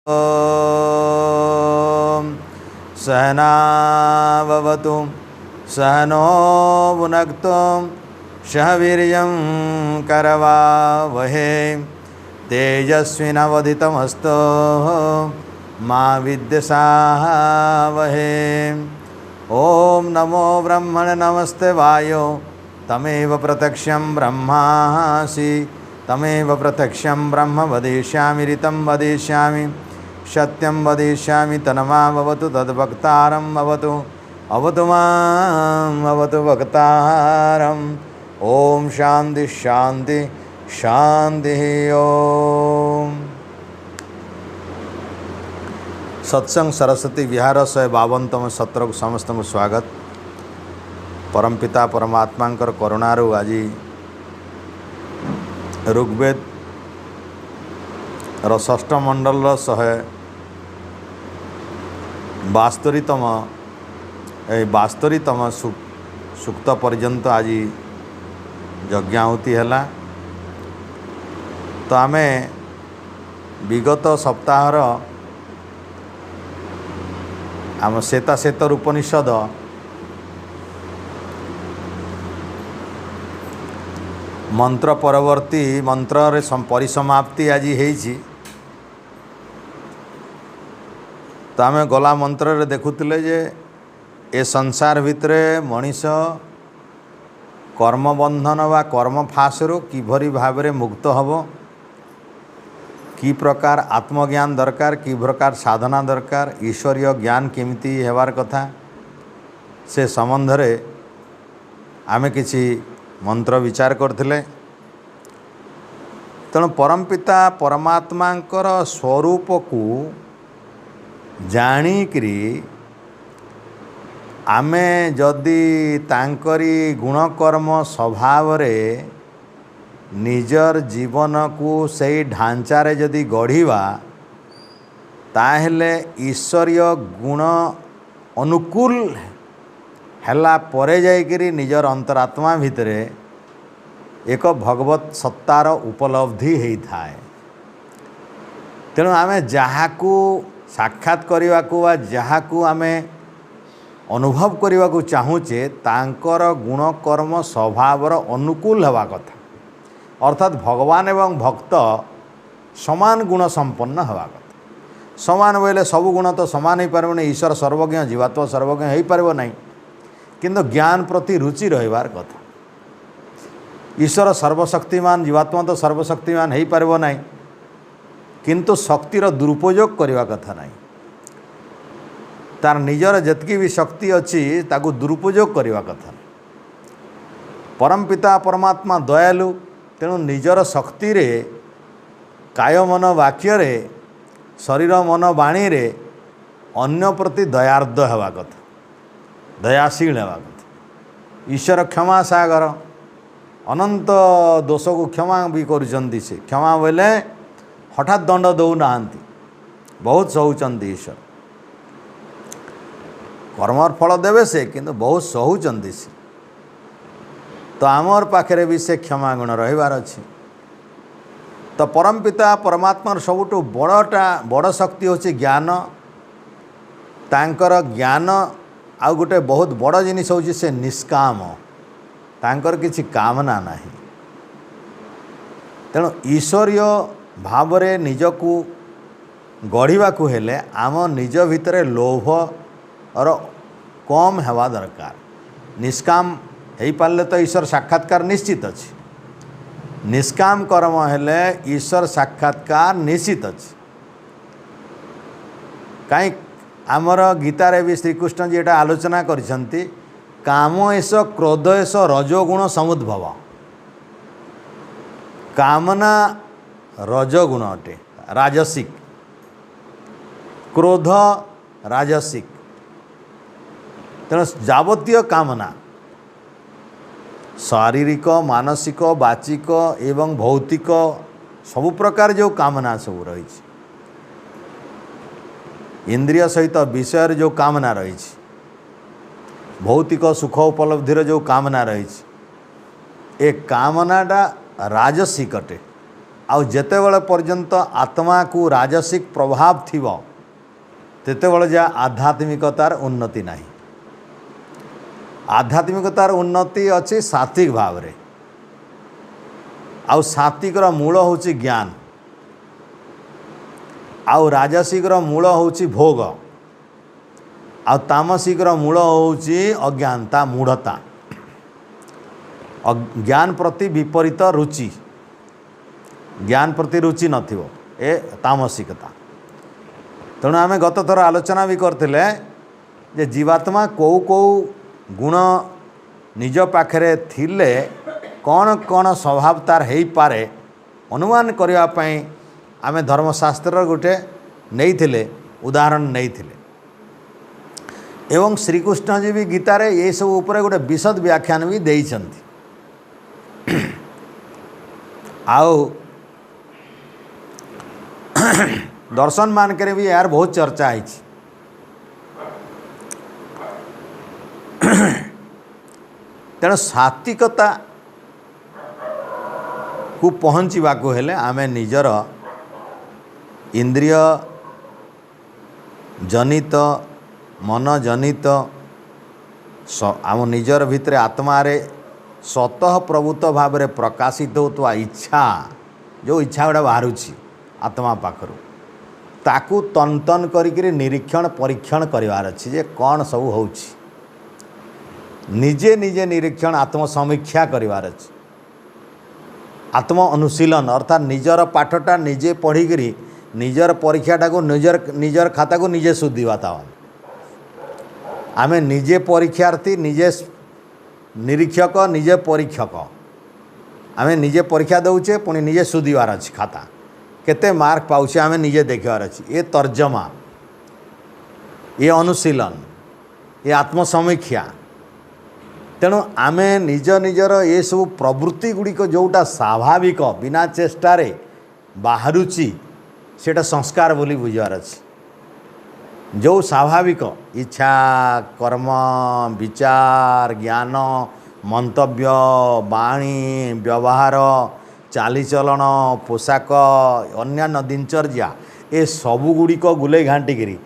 ॐ सहनाववतु सहनो भुनक्तु सह वीर्यं करवावहे तेजस्विनावधितमस्तु मा विद्विषावहे। ॐ नमो ब्रह्मणे नमस्ते वायो तमेव प्रत्यक्षं ब्रह्मासि तमेव प्रत्यक्षं ब्रह्म वदिष्यामि ऋतं वदिष्यामि सत्यं वदिष्यामि तन्मामवतु तद्वक्तारं अवतु माम् अवतु वक्तारम्। ओम शांति शांति शांति। ओम सत्संग सरस्वती विहार 152तम सत्र को समस्त को स्वागत। परमपिता परमात्मा करुणारू आज ऋग्वेद षष्ठ मंडल 172तम सूक्त पर्यंत आज यज्ञाहुति है। तो आमे विगत सप्ताहर आम श्वेताश्वेतर उपनिषद मंत्र परवर्ती मंत्र रे परिसमाप्ति आज होईची। तो आम गला मंत्र रे देखुतिले जे ए संसार भितरे मनीष कर्मबंधन वा कर्म फासरू किभरी भाव मुक्त हब, कि प्रकार आत्मज्ञान दरकार, कि प्रकार साधना दरकार, ईश्वरीय ज्ञान केमिति हेबार कथा से संबंध रे आमे किछि मंत्र विचार करथिले। तेणु परमपिता परमात्मांकर स्वरूप को जाणिकरी आमे जदि तांकरी गुणकर्म स्वभाव रे निजर जीवन को सही ढांचारे जदि गढ़िवा ताहेले ईश्वरीय गुण अनुकूल हैला परे जाइकरी निजर अंतरात्मा भितरे एक भगवत सत्तार उपलब्धि होता है। तेणु आमे जहाकू साक्षात करवाकू वा जहाकू आमे अनुभव करवाकू चाहूचे तांकर गुण कर्म स्वभावर अनुकूल हवा कथा, अर्थात भगवान एवं भक्त समान गुण संपन्न हवा कथा। समान बोले सब गुण तो समान हो पार नहीं, ईश्वर सर्वज्ञ जीवात्मा सर्वज्ञ हो पार नहीं, किंतु ज्ञान प्रति रुचि रहिबार कथा। ईश्वर सर्वशक्तिमान जीवात्मा तो सर्वशक्तिमान हो पार नहीं, किंतु शक्तिर दुरुपयोग करने कथा नहीं। तार निजर जतकी भी शक्ति अच्छी ताकू दुरुपयोग करने कथा। परमपिता परमात्मा दयालु, तेणु निजर शक्ति रे काय मन वाक्य रे शरीर मन वाणी रे अन्य प्रति दयार्द हवा कथा, दयाशील हवा कथा। ईश्वर क्षमा सागर, अनंत दोष को क्षमा भी करुचंती। से क्षमा बोले हठात दंड दौ ना, बहुत सहूचंती ईश्वर। कर्मर फल देवे से किंतु बहुत सहूचंती से। तो आमर पाखे भी से क्षमा गुण रहिबार अछि। तो परमपिता परमात्मार सबुठु बड़ शक्ति होछि ज्ञान। तांकर ज्ञान आउ गोटे बहुत बड़ जिनिस होछि से निष्काम, तांकर किछि कामना नाही। तेणु ईश्वरीय भाव रे निजकू गढ़िबाकू हेले आम निज भितरे लोभ और कम हेवा दरकार। निष्काम हो पारे तो ईश्वर साक्षात्कार निश्चित अच्छी। निष्काम कर्म हेले ईश्वर साक्षात्कार निश्चित अच्छी। कहीं आमर गीतारे भी श्रीकृष्ण जी एटा आलोचना करिसंती, काम एष क्रोध एष रजोगुण समुद्भव। कामना रजोगुण अटे, राजसिक। क्रोध राजसिक। तेणु जावतीय कामना शारीरिक मानसिक वाचिक एवं भौतिक सबु प्रकार जो कामना सब रही, इंद्रिय सहित विषय जो कामना रही, भौतिक सुख उपलब्धिर जो कामना रही, ए कामनाटा राजसिक अटे। आउ जेतेबेले पर्यंत आत्मा को राजसिक प्रभाव थिबो तेतेबेले जा आध्यात्मिकतार उन्नति नहीं। आध्यात्मिकतार उन्नति अच्छी सात्विक भाव रे। आउ सात्विकर मूल होची ज्ञान, आउ राजसिकर मूल होची भोग, आउ तामसिकर मूल होची अज्ञानता मूढ़ता, ज्ञान प्रति विपरीत रुचि, ज्ञान प्रति रुचि नथिबो ए तामसिकता। तेणु आम गत थर आलोचना भी करथिले जे जीवात्मा कौ कौ गुण निज पाखरे थिले कौन कौन स्वभाव तार हेई पारे अनुमान करबा पई आमे धर्मशास्त्र गोटे नहीं थिले उदाहरण नहीं थिले। एवं श्रीकृष्ण जी भी गीतारे ये सब ऊपर गोटे विशद व्याख्यान भी देइछंती। आओ दर्शन मान करे भी यार बहुत चर्चा है। तेणु सात्विकता को पहुँचवा को हेले आमे निजर इंद्रिय जनित मन जनित आम निजर भितर आत्मारे स्वतः प्रभुत्व भाव में प्रकाशित होता इच्छा जो इच्छा गुड़ा बाहर आत्मा पाखरु ताकू तन तन करी निरीक्षण परीक्षण करिवार अछि जे कौन सब होउछि। निजे निजे निरीक्षण आत्म समीक्षा करिवार अछि। आत्म अनुशीलन अर्थात निजर पाठटा निजे पढ़ी निजर परीक्षाटा को निजर खाता को निजे शुद्धिवा तावन। आमे निजे परीक्षार्थी निजे निरीक्षक निजे परीक्षक आमे निजे परीक्षा दउचे पुणी निजे शुद्धिवार अछि। खाता केते मार्क पाउछे आमे निजे देखिवार अछि। ये तर्जमा ये अनुशीलन ये आत्मसमीक्षा। तेणु आमे निज निजर ये सब प्रवृत्ति गुड़िक जोटा स्वाभाविक बिना चेष्टारे बाहरुची सेटा संस्कार बोली बुझार अछि। जो स्वाभाविक इच्छा कर्म विचार ज्ञान मंतव्य वाणी व्यवहार चालीचलन पोशाक अन्यान्य दिनचर्या ए सबु गुड़िक गुले घाटिकी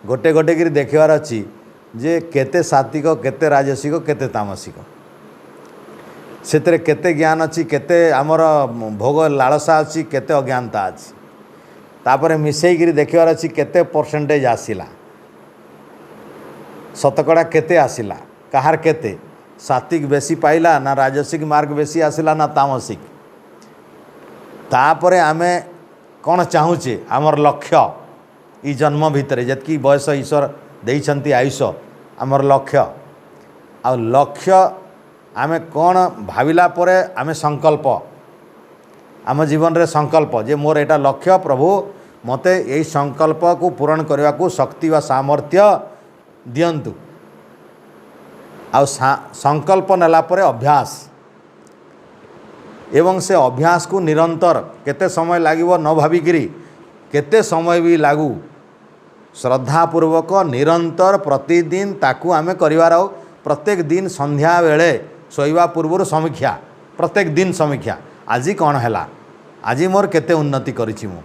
गोटे गोटे करी देखिबार अछि जे केते सात्विक केते राजसिक केते तामसिक सेतरे केते ज्ञान अछि केते आमर भोग लालसा अछि केते अज्ञानता अछि। तापर मिसई करी देखिबार अछि केते परसेंटेज आसिला शतकड़ा केते आसिला कहार केते सात्विक बेसी पाइला ना राजसिक मार्ग बेसी आसिला ना तामसिक। तापरे आमे कौन चाहूचे आमर लक्ष्य ई जन्म भितर जतकी बयस ईश्वर देइछंती आयुष आमर लक्ष्य आ लक्ष्य आमे कौन भाविला परे आमे संकल्प आम जीवन रे संकल्प जे मोर एटा लक्ष्य प्रभु मते यही संकल्प को पूरण करने को शक्ति व सामर्थ्य दियंतु। आ संकल्प नेला परे अभ्यास एवं से अभ्यास को निरंतर केते समय लागिवो न भाविकी केते समय भी लागू श्रद्धापूर्वक निरंतर प्रतिदिन ताकू आमे करिवार प्रत्येक दिन संध्या बेले शोइबा पूर्व समीक्षा प्रत्येक दिन समीक्षा आज कौन है आज मोर केते उन्नति करिछि मु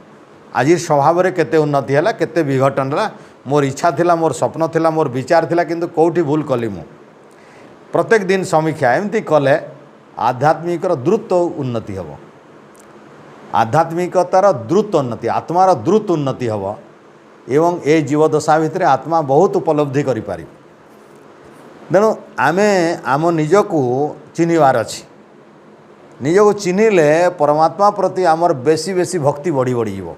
आज स्वभाव रे केते उन्नति है केते विघटन है मोर इच्छा थिला मोर स्वप्न थिला मोर विचार थिला किंतु कोठी भूल कली मु प्रत्येक दिन समीक्षा एमती कले आध्यात्मिक द्रुत उन्नति हम आध्यात्मिकतार द्रुत उन्नति आत्मार द्रुत उन्नति हम एवं ए जीवदशा भितर आत्मा बहुत उपलब्धि करि पारि। तेणु आमे आम निजको चिन्हबार अछि निजको चिन्हिले परमात्मा प्रति आमर बेसी बेसी भक्ति बढ़ी बढ़ी जीव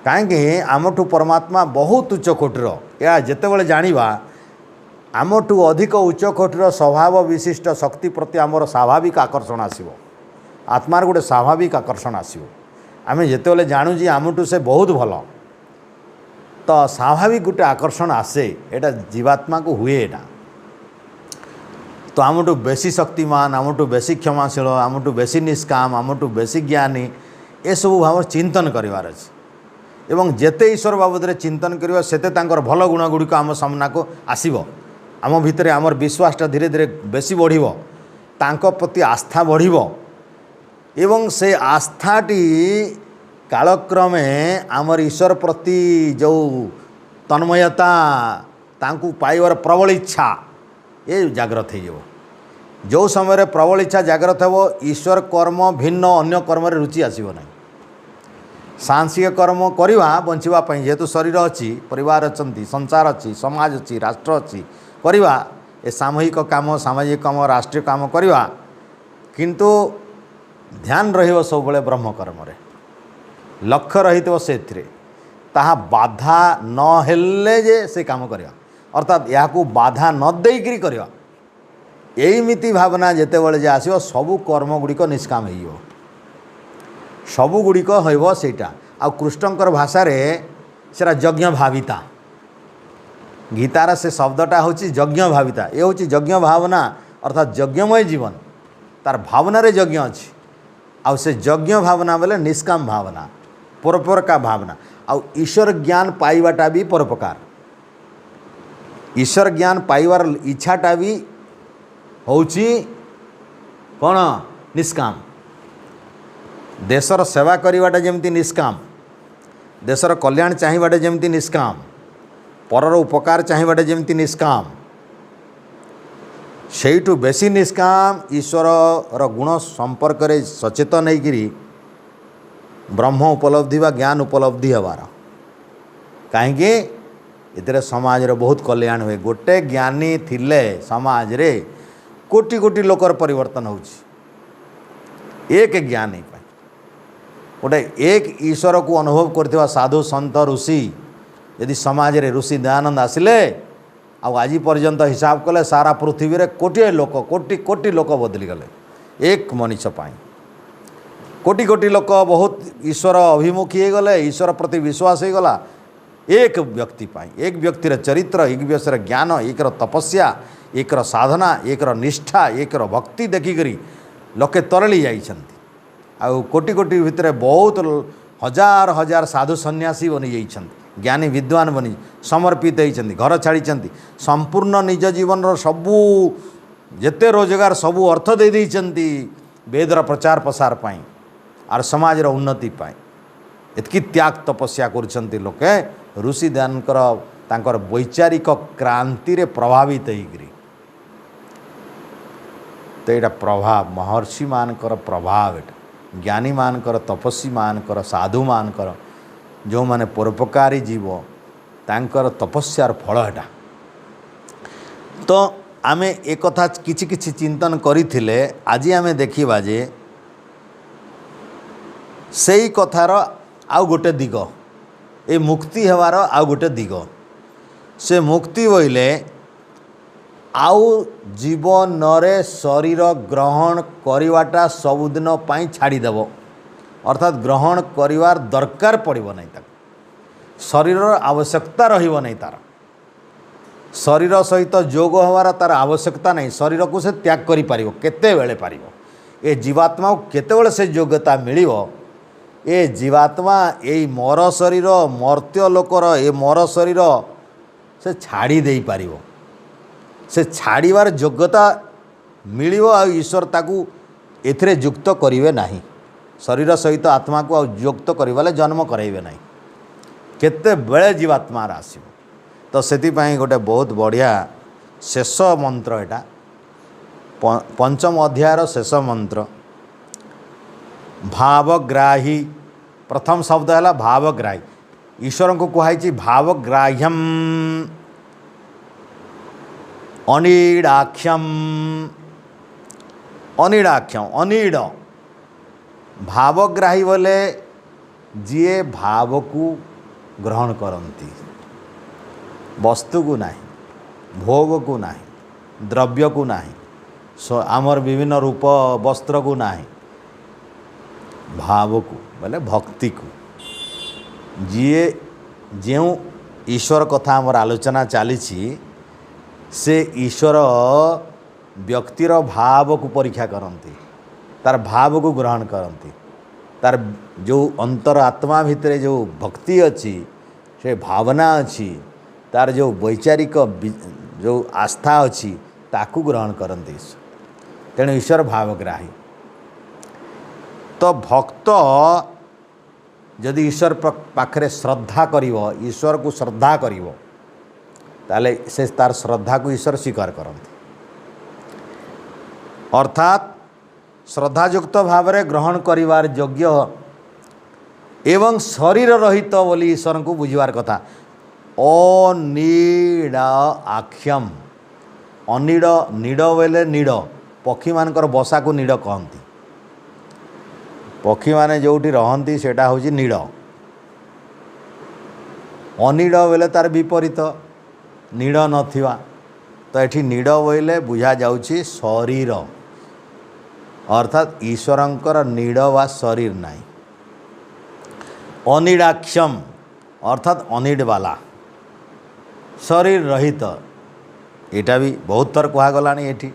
कहीं आमठू परमात्मा बहुत उच्च कोटीर या जेतेबेले जानिबा आमठू अधिक उच्च कोटीर स्वभाव विशिष्ट शक्ति प्रति आमर स्वाभाविक आकर्षण आसिबो आत्मार गोटे स्वाभाविक आकर्षण आसिबो आमे जेतेबेले जानू जे आमठू से बहुत भल तो स्वाभाविक गोटे आकर्षण आसे एटा जीवात्मा को हुए एटा तो आमठू बेसी शक्तिमान आमठू बेसी क्षमाशील आमठू बेसी निष्काम आमठू बेसी ज्ञानी ए सब भाव चिंतन करिवार अछि एवं जेते ईश्वर बाबद रे चिंतन करिवा सेते तांकर भल गुण गुड़िक आम सामना को आसीबो आम भितर आमर विश्वासटा धीरे धीरे बेसी बढ़िबो तांको प्रति आस्था बढ़िबो एवं से आस्थाटी कालक्रमे आमर ईश्वर प्रति जो तन्मयता तांकु पाइबार प्रबल इच्छा ये जागृत हो जो समय प्रबल इच्छा जागृत हो ईश्वर कर्म भिन्न अन्य कर्म रुचि आसब ना सांसिक कर्म करवा बंचापी जेहेतु शरीर अच्छी परिवार अच्छा संसार अच्छी समाज अच्छी राष्ट्र अच्छी करवा ए सामूहिक काम सामाजिक काम राष्ट्रीय काम करवा किंतु ध्यान रहिबो सब बेले ब्रह्म कर्म रे लक्ष्य रही से ताहा बाधा न हेले जे से काम करवा अर्थात या बाधा न देकरी करवा एमिति भावना जेते बळे जे आसीबो सबु कर्म गुड़िक निष्काम हो सबु गुड़िक होइबो सेटा आ कृष्णकर भाषा रे सेरा यज्ञ भाविता गीतार से शब्दटा होची यज्ञ भाविता ये होची यज्ञ भावना अर्थात यज्ञमय जीवन तार भावना रे यज्ञ अछि आ से यज्ञ भावना बोले निष्काम भावना परोपकार का भावना आ ईश्वर ज्ञान पाइबाटा भी परोपकार ईश्वर ज्ञान पाइबार इच्छाटा भी होची कौन निष्काम देशर सेवा करिवाटा जेमती निष्काम देशर कल्याण चाहिबाटा जेमती निष्काम परर उपकार चाहिबाटा जेमती निष्काम सेठू बेसी निष्काम ईश्वर गुण संपर्क रे सचेतन होइकिरी ब्रह्म उपलब्धि वा ज्ञान उपलब्धि हबार कहीं इतरे समाज रे बहुत कल्याण हुए गोटे ज्ञानी थिले समाज रे कोटि कोटि लोकर परिवर्तन होची एक ज्ञानी गोटे एक ईश्वर को अनुभव करथिबा साधु संत ऋषि यदि समाज रे ऋषि दयानंद आसिले आज पर्यंत हिसाब कले सारा पृथ्वी रे कोटी लोक कोटि कोटि लोक बदली गले एक मनुष्य पाई कोटि कोटि लोक बहुत ईश्वर अभिमुखी हो गले ईश्वर प्रति विश्वास हो गला एक व्यक्ति पाई एक व्यक्तिर चरित्र एक व्यक्तिर ज्ञान एक तपस्या एक साधना एक निष्ठा एक भक्ति देखिकरी लोके तरली जाइछन्ति आ कोटि कोटि भितर बहुत हजार हजार साधु सन्यासी बनी जाइछन्ति ज्ञानी विद्वान बनी समर्पित होइछन्ति घर छाड़िछन्ति संपूर्ण निज जीवन सबू जेते रोजगार सबू अर्थ दे देइछन्ति वेदर प्रचार प्रसार पाई आर समाज रो उन्नति पाई एतकी त्याग तपस्या करछन्ति लोके ऋषि दानकर तांकर वैचारिक क्रांति रे प्रभावित होइकरी तो यहाँ प्रभाव महर्षि मानकर प्रभाव एटा ज्ञानी मानकर तपस्वी मानकर साधु मानकर जो माने परोपकारी जीव तांकर तपस्यार फल एटा तो आमे एक कथा किछि किछि चिंतन करिथिले आज आमे देखिबा जे सेई कथार आउ गोटे दिग ए मुक्ति हेवार आउ गोटे दिग से मुक्ति बोइले आउ जीवन रे शरीर ग्रहण करिवाटा सबुदिन पाई छाड़ीदेव अर्थात ग्रहण करिवार दरकार पड़िबो नहीं ताक शरीर आवश्यकता रहिबो नहीं तार शरीर सहित जोग होवार तार आवश्यकता नहीं शरीर को से त्याग करि पारिबो केते बेले पारिबो ए जीवात्मा को केते बेले से योग्यता मिलिबो ए जीवात्मा ए मर शरीर मर्त्य लोकर ए मर शरीर से छाड़ी दे पारिबो से छाड़ीबार योग्यता मिलिबो आ ईश्वर ताकू एथिरे युक्त करिवे नाही शरीर सहित आत्मा को युक्त करिबाले जन्म कराइबे नाही केते बेले जीवात्मा आसीबो तो सेतिपाई गोटे बहुत बढ़िया शेष मंत्र एटा पंचम अध्यायर शेष मंत्र भावग्राही प्रथम शब्द है भावग्राही ईश्वर को कहुई भावग्राह्यम अनिडाख्यम अनिडाख्यम अनिड भावग्राही बोले जीए भाव को ग्रहण करती वस्तु को नहीं भोग को नहीं द्रव्य को नहीं आमर विभिन्न रूप वस्त्र को नहीं भाव को बोले भक्ति को जीए जो ईश्वर कथा आमर आलोचना चली से ईश्वर व्यक्तिर भाव को परीक्षा करती तार भाव को ग्रहण करती तार जो अंतर आत्मा भितर जो भक्ति अच्छी से भावना अच्छी तार जो वैचारिक जो आस्था अच्छी ताकू ग्रहण करती तेणु ईश्वर भावग्राही तो भक्त जदि ईश्वर पाखरे श्रद्धा करिवो, ईश्वर को श्रद्धा करिवो, ताले से तार श्रद्धा को ईश्वर स्वीकार करते, अर्थात श्रद्धायुक्त भाव में ग्रहण करिवार योग्य एवं शरीर रहित बोली ईश्वर को बुझिवार कथा। अनीड़ आख्यम, अनीड़ नीड़ बोले नीड़, पक्षी मानकर बसा को नीड़ कहती, पक्षी माने जोटी रहती सेटा हूँ नीड़। अनीड़ बोले तार विपरीत नीड़ नथिवा, तो ये नीड़ बोले बुझा जाउछि शरीर, अर्थात ईश्वरंकर नीड़ वा शरीर नहीं। अनीड़ाक्षम अर्थात अनीड़ वाला शरीर रहित, एटा भी बहुत थर कहगला ये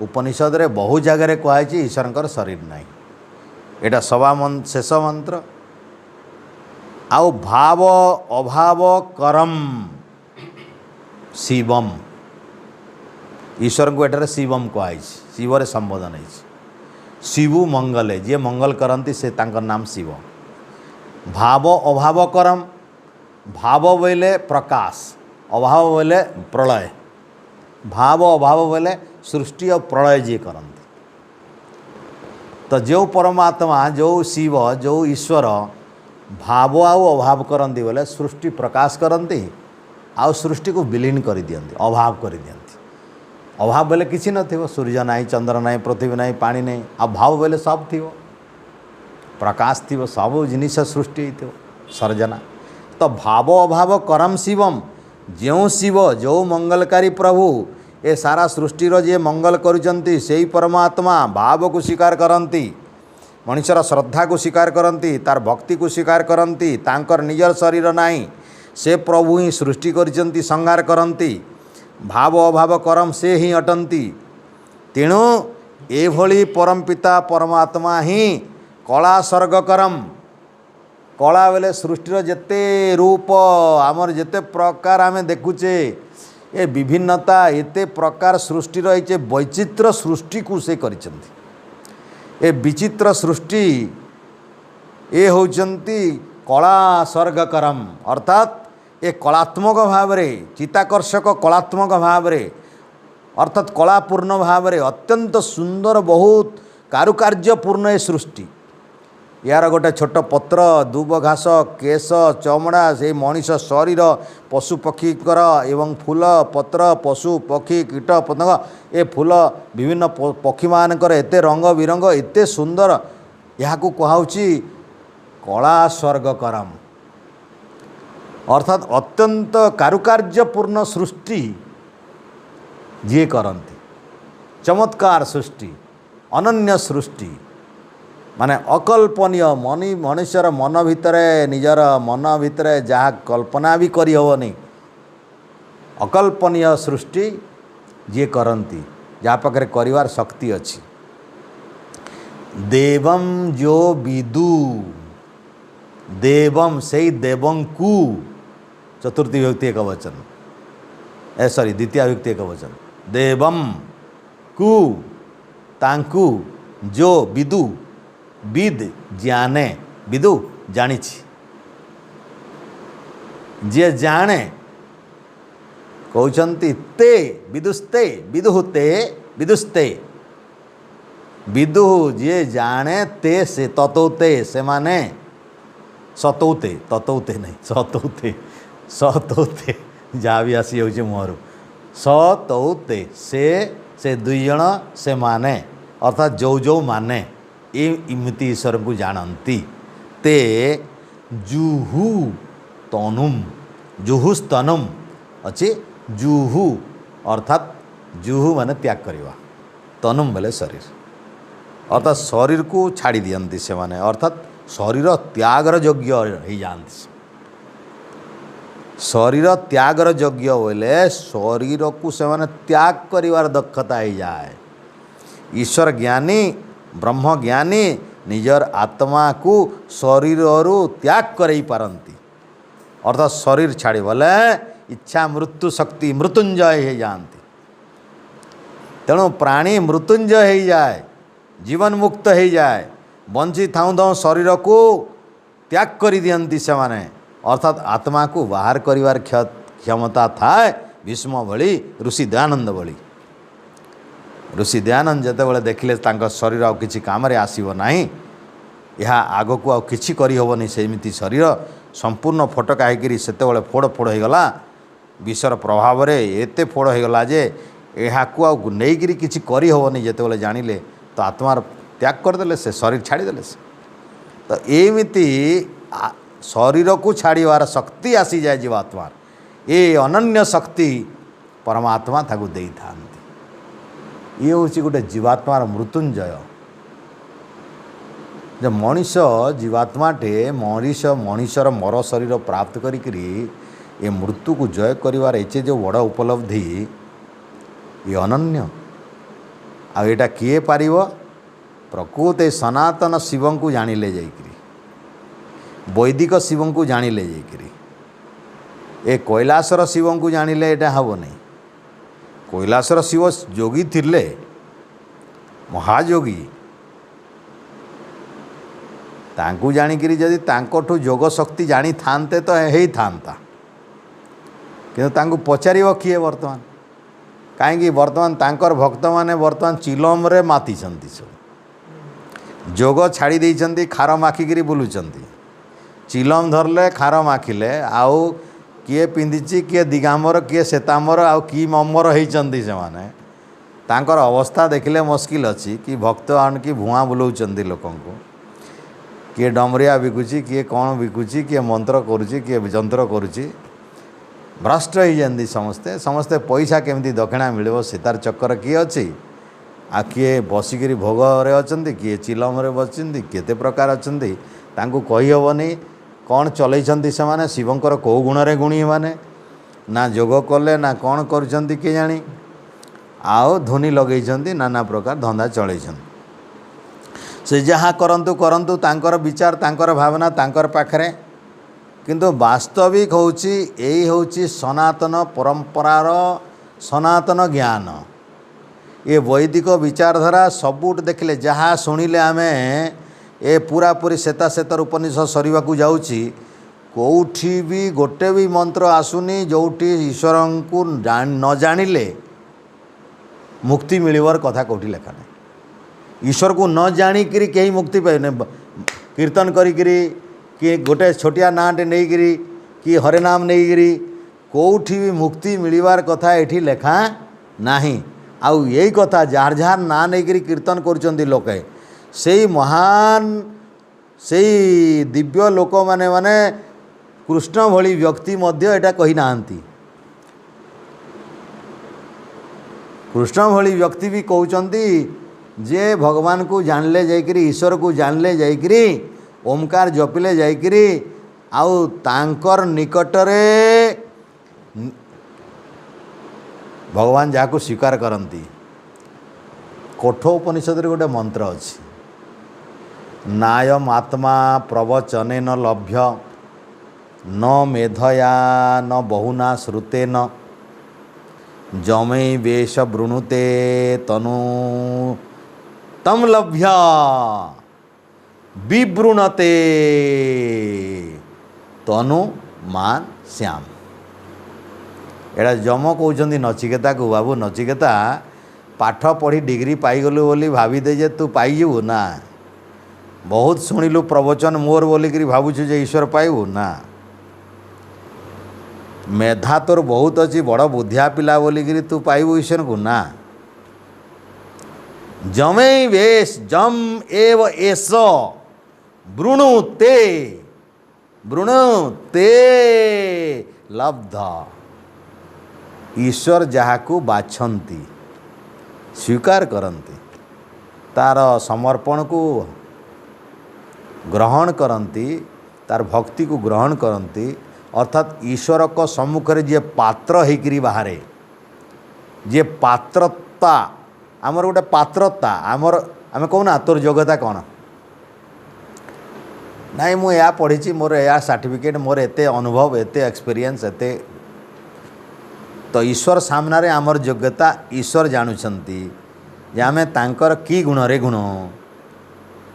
उपनिषद रे बहु जगह कहुई ईश्वरंकर शरीर नहीं। एटा शेष मंत्र। आउ भाव अभाव करम शिवम, ईश्वर को एटारे शिवम कहुई, शिव रे संबोधन है। शिवु मंगले, जे मंगल करती से तांकर नाम शिव। भाव अभाव करम, भाव बोले प्रकाश, अभाव बोले प्रलय, भाव अभाव बोले सृष्टि और प्रलय जी करती। तो जो परमात्मा जो शिव जो ईश्वर भाव आउ अभाव करती बोले सृष्टि प्रकाश करती, आउ सृष्टि को विलीन कर दियंती, अभाव कर दियंती। अभाव बोले किसी न थी, सूर्य नहीं, चंद्र नहीं, पृथ्वी नहीं, पानी नहीं। अभाव बोले सब थी, प्रकाश थी, सब जिनिस सृष्टि थी सर्जना। तो भाव अभाव करम शिवम, जो शिव जो मंगलकारी प्रभु ए सारा सृष्टिर जे मंगल करुचंती सेही परमात्मा भाव को स्वीकार करती, मनुष्यर श्रद्धा को स्वीकार करती, तार भक्ति को स्वीकार करती। तांकर निजर शरीर नहीं, से प्रभु ही सृष्टि करिचंती, संहार करती। भाव अभाव करम से ही अटंती। तेणु एभली परमपिता परमात्मा ही कला सर्ग करम। कला बेले सृष्टिर जेते रूप आमर जेते प्रकार आमे देखुचे, ए विभिन्नता एते प्रकार सृष्टिर ये वैचित्र सृष्टि को से करिचंती। ए विचित्र सृष्टि ए होचंती कला सर्ग करम, अर्थात ए कलात्मक भाव में चित्ताकर्षक कलात्मक भाव में अर्थात कलापूर्ण भाव में अत्यंत सुंदर बहुत कारुकार्यपूर्ण ए सृष्टि। यार गोटे छोट पत्र दूब घास केश चमड़ा से मनीष शरीर पशु पक्षीकर एवं फूल पत्र पशु पक्षी कीट पतंग ए फूल विभिन्न पक्षी मानकर एते रंग बिरंग एते सुंदर, यहाँ कहुची कला स्वर्ग करम, अर्थात अत्यंत कारुकार्यपूर्ण सृष्टि जी करती। चमत्कार सृष्टि, अनन्य सृष्टि, माने अकल्पनीय मनुष्यर मन भितर निजर मन भितर जहाँ कल्पना भी करी हेनी, अकल्पनीय सृष्टि जी करती, जहाँ पाखे करिवार शक्ति अच्छी। देवम जो विदु, देवम से देवं कु चतुर्थी विभक्ति एक वचन, सॉरी द्वितीय विभक्ति एक वचन। देवम कु तांकु जो विदु, विद जाने, विदु जानी, जे जाने कहते ते विदुस्ते, विदुते विदुस्ते, विदु जे जाने ते से ततौते से माने सतौते, ततौते नहीं सतौते, सतौते जहाँ भी आसी हो मुहर सतौते से दुई जन से माने, अर्थात जो जो माने इमती ईश्वर को जानती। ते जुहु तनुम, जुहु स्तनुम अच्छी, जुहु अर्थात जुहु माने त्याग करवा, तनुम बोले शरीर, अर्थात शरीर को छाड़ी दियंती से माने, अर्थात शरीर त्यागर योग्य हो जाती। शरीर त्यागर योग्य बोले शरीर को से माने त्याग करिवार दक्षता हो जाए। ईश्वर ज्ञानी ब्रह्म ज्ञानी निजर आत्मा को शरीर त्याग करई पारंती, अर्थात शरीर छाड़ी बोले इच्छा मृत्यु शक्ति मृत्युंजय हो जाती। तेणु प्राणी मृत्युंजय हो जाए, जीवन मुक्त हो जाए बंची थाऊ थाऊ शरीर को त्याग कर दियंती से माने अर्थात आत्मा को बाहर करिवार क्षमता थाए भीष्म भली ऋषि दयानंद भली ऋषि दयानंद जितेबाला देखिले शरीर आ किसी काम आसब ना यह आग को आ कि करहबनी सेमती शरीर संपूर्ण फटका होकर से फोड़ फोड़ होगला विषर प्रभाव में एत फोड़ होगला जे यहाँ नहीं कि करहबनी जितेबाला जानिले तो आत्मार त्याग करदे से शरीर छाड़ीदे से तो एमती शरीर को छाड़ार शक्ति आसी जाए जीवात्मा ये अनन्य शक्ति परमात्मा ताकू दे था ये हूँ गोटे जीवात्मार मृत्युंजय जो मनीष जीवात्माटे मनीषर मर शरीर प्राप्त करी ये मृत्यु को जय करिवार एचे जो बड़ उपलब्धि ये अनन्य आटा किए पारिव प्रकृत सनातन शिव को जानिले जाइकरी वैदिक शिव को जानिले जाइकरी ए कैलासर शिव को जानिले एटा हब नहीं कैलासर शिव जोगी थिले महायोगी तांकु जानिकरी जदि तांकोठु योग शक्ति जानी थांते तो हेई थांता किंतु तांकु पचारिव किए वर्तमान कहीं वर्तमान तांकर भक्त माने वर्तमान चिलम रे माती छंती सब जोग छाड़ी देइछंती खार माखिकी बुलुचंती चिलम धरले खार माखिले आउ किए पिंधिची किए दिगामर किए सेतामर आउ कि ममर होइछंती से माने तांकर अवस्था देखिले मुश्किल अच्छी कि भक्त आन की भुआ बुलाउछंती लोकंको किए डमरिया बिकुची किए कौन बिकुची किए मंत्र करुची किए जंत्र करुची भ्रष्ट हो जाती समस्ते समस्ते पैसा केमती दक्षिणा मिल तार चक्कर किए अच्छी आ किए बसिकी भोग अच्छा किए चिलम बसती केते प्रकार अच्छा कहीहबनी कौन चलती से माने शिवंकर कौ गुण गुणी माने ना जोग कले ना कौन कर जानी आओ ध्वनि लगे नाना प्रकार धंदा चलई से जहाँ करंतु करंतु तांकर विचार तांकर भावना तांकर पाखरे किंतु वास्तविक होची यही होची सनातन परंपरार सनातन ज्ञान ये वैदिक विचारधारा सबुठ देखले जहाँ शुणिले आमे ए पूरा पूरी सेता सेतर उपनिषद सरीवा को जाउची कोठी भी गोटे भी मंत्र आसुनी जोठी ईश्वर को न जानिले मुक्ति मिलवर कथा कोठी लेखा नहीं ईश्वर को न जानिक कहीं मुक्ति पाए कीर्तन करी कि गोटे छोटिया नाटे नहीं कि हरे नाम नहीं कौटी भी मुक्ति मिलवार कथा ये लेखा नहीं आउ यही कथा जार जार ना नहीं कीर्तन करुँच लोके से महान से दिव्य लोक माने माने कृष्ण भली व्यक्ति मध्य एटा कही नांती कृष्ण भली व्यक्ति भी कहते जे भगवान को जानले जाइकरी ईश्वर को जानले जाइकरी ओमकार जपिले जाइकरी आउ तांकर निकटरे भगवान जहाँ को स्वीकार करती कठोपनिषद गोटे मंत्र अच्छी नायम आत्मा प्रवचनेन लभ्य न मेधया न बहुना श्रुतेन जमै वेश वृणुते तनु तम लभ्य विवृणते तनु मान श्याम एड़ा जम कहते नचिकेता को बाबू नचिकेता पाठ पढ़ी डिग्री पाईगलु बोली भावी दे जे तू पाइबू ना बहुत शुणिलु प्रवचन मोर बोलिक भावुछु जे ईश्वर पाइबू ना मेधा तोर बहुत अच्छी बड़ बुद्धिया पिला बोलिक तू पाइबू ईश्वर को ना जमे वेश जम एव एस वृणुते लब्ध ईश्वर जहाँ को बाछंती स्वीकार करती तार समर्पण को ग्रहण करती तार भक्ति को ग्रहण करती अर्थात ईश्वर को सम्मुखें जी पात्र होकर बाहरे जी पात्रता आमर गोटे पात्रता आमर आम कहूना तोर योग्यता कौन नाई मु या पढ़ी मोर या सर्टिफिकेट मोर एते अनुभव एते एक्सपीरियंस एते तो ईश्वर सामने आमर योग्यता ईश्वर जानुंट जे आमे तांकर की गुण रे गुण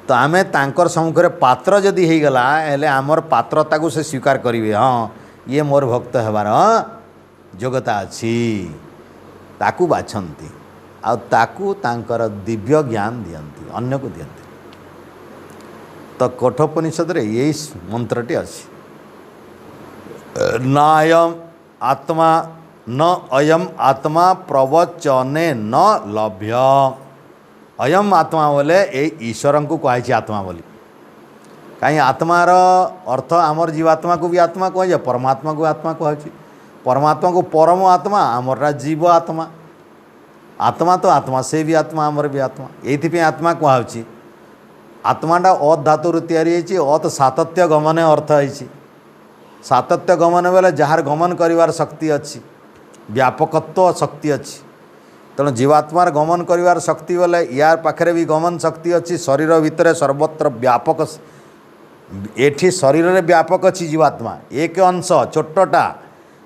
तो आमे तांकर सम्मुख पात्र जदि हो गला हेले आमर पात्रता को से स्वीकार करेंगे हाँ ये मोर भक्त हेबार योग्यता अच्छी ताकू बाछंती आ ताकू तांकर दिव्य ज्ञान दियंती अन्य को दियंती। तो कठोपनिषद रे यही मंत्रटी अच्छी न अयम आत्मा न अयम आत्मा प्रवचने न लभ्य। अयम आत्मा बोले ये ईश्वर को कहुई आत्मा बोली कहीं आत्मार अर्थ आमर जीवात्मा को भी आत्मा कहुए परमात्मा को आत्मा कहुई परमात्मा को परम आत्मा आमर जीव आत्मा आत्मा तो आत्मा से भी आत्मा आमर भी आत्मा ये आत्मा कहुई आत्माटा अत धातु तैयारी अत सातत्य गमने अर्थ है सातत्य गमन बेले जार गमन करिवार शक्ति अच्छी व्यापकत्व शक्ति अच्छी तेणु जीवात्मार गमन करिवार शक्ति बेले यार पाखरे भी गमन शक्ति अच्छी शरीर भितर सर्वत्र व्यापक एठी शरीर रे व्यापक अच्छी जीवात्मा एक अंश छोटटा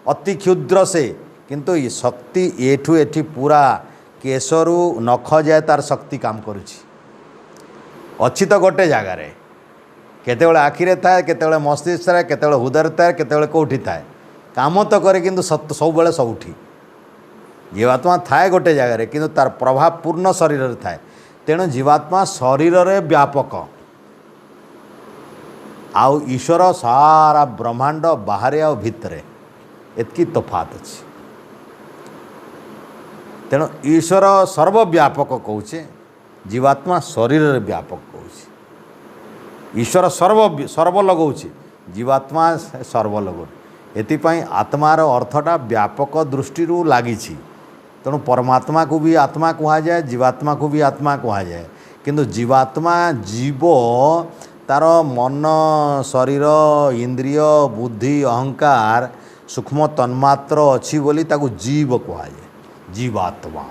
अति क्षुद्र से किंतु ये शक्ति एठू एठी पूरा केशरू नख जाए तार शक्ति काम करुछि अच्छी तो गोटे जगार केतेबेले आखिरे थाए केतेबेले मस्तिष्क थाए केतेबेले हृदय थाए केतेबेले कोठी थाए काम तो करे किंतु सब बेले सबुठी जीवात्मा थाए गोटे जगार किंतु तार प्रभाव पूर्ण शरीर रे थाए तेणु जीवात्मा शरीर रे व्यापक आउ ईश्वर सारा ब्रह्मांड बाहर आ भितर एतकी तफात अच्छी तेणु ईश्वर सर्वव्यापक कहूचे जीवात्मा शरीर रे व्यापक कहूचे ईश्वर सर्व लगाऊे जीवात्मा सर्व लगो एथिपाई आत्मार अर्थटा व्यापक दृष्टि लगी तेणु परमात्मा को भी आत्मा कहुए जीवात्मा को भी आत्मा कहुए किंतु जीवात्मा जीव तार मन शरीर इंद्रिय बुद्धि अहंकार सूक्ष्म तन्मात्र अच्छी बोली ताकू जीव कहुए जीवात्मा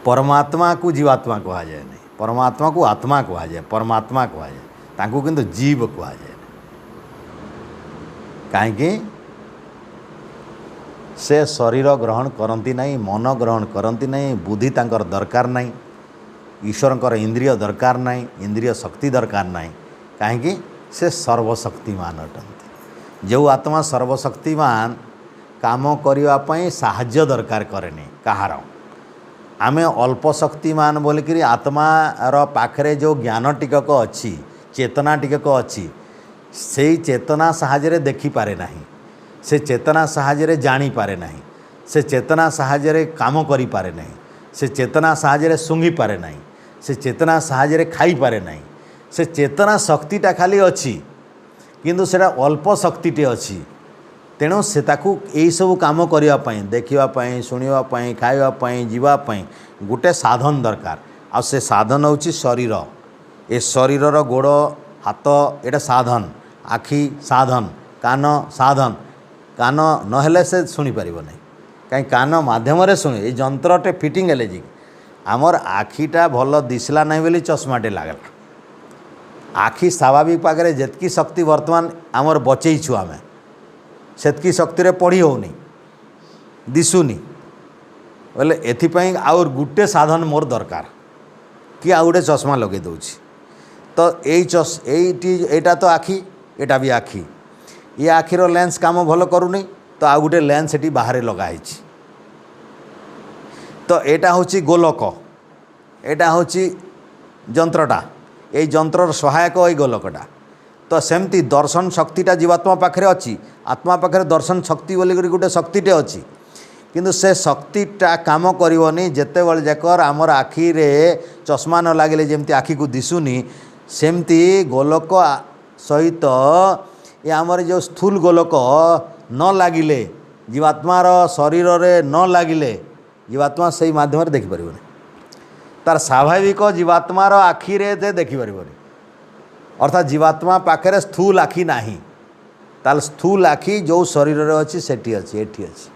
परमात्मा को जीवात्मा कहुए नहीं परमात्मा को आत्मा कहुए परमात्मा कहुए ताकू किंतु जीव कहुए कहीं से शरीर ग्रहण करती नहीं मन ग्रहण करती नहीं बुद्धि तांकर दरकार नहीं ईश्वर इंद्रिय दरकार नहीं इंद्रिय शक्ति दरकार नहीं कहीं से सर्वशक्तिमान अटंती जो आत्मा सर्वशक्तिमान काम करने साहाय्य दरकार करेनि कहार आमे अल्प शक्तिमान बोलिकी आत्मार पाखरे जो ज्ञान टिकक अच्छी चेतना टिकक अच्छी से चेतना साहाय्य देखिपारे नहीं से चेतना साहाय्य जानी पारे नहीं से चेतना साहाय्य काम करि पारे नहीं से चेतना साहाय्य सूंघी पारे नहीं से चेतना साहाय्य खाई पारे नहीं से चेतना शक्तिटा खाली अच्छी किंतु सेटा अल्प शक्तिटे अच्छी तेणु से ताकू यही सब काम करने देखापी शुणापी खावाई जीवापी गोटे साधन दरकार आ से साधन हूँ शरीर ए शरीर गोड़ हाथ एटा साधन आखि साधन कान साधन कान नहेले से शुणी पार नहीं कहीं कान माध्यम शुणे ये जंत्रटे फिटिंग हेले जी आमर आखिटा भल दिशला नहीं बोली चश्माटे लगला आखि स्वाभाविक पाखे जितकी शक्ति वर्तमान आमर बचेइछु आमे सेतकी शक्ति रे पढ़ी होनी दिशुनी बोले एथिपाई आउर गुटे साधन मोर दरकार कि आउ गोटे चश्मा लगे दूची तो एटा तो आखि एटा भी आखि ये आखिर लेंस काम भल करूनी तो आउ गोटे लेंस एटी बाहर लगाई तो एटा होची गोलक एटा होची जंत्रटा ये जंत्रर सहायक ये गोलकटा तो सेमती दर्शन शक्तिटा जीवात्मा पाखे अच्छी आत्मा पाखे दर्शन शक्ति बोली गोटे शक्तिटे अच्छी किंतु से शक्तिटा काम करनी जिते बड़े जाकर आमर आखिरे चश्मा न लगे जमती आखि को दिशुनी सेमती गोलक सहित ये आमर जो स्थूल गोलक न लगिले जीवात्मार शरीर रे न लगिले जीवात्मा से माध्यम देखिपर तार स्वाभाविक जीवात्मार आखिरे देखिपर अर्थात जीवात्मा पाखे स्थूल आखि नाही ताल स्थूल आखि जो शरीर रे अच्छी सेठी अच्छी एठी अच्छी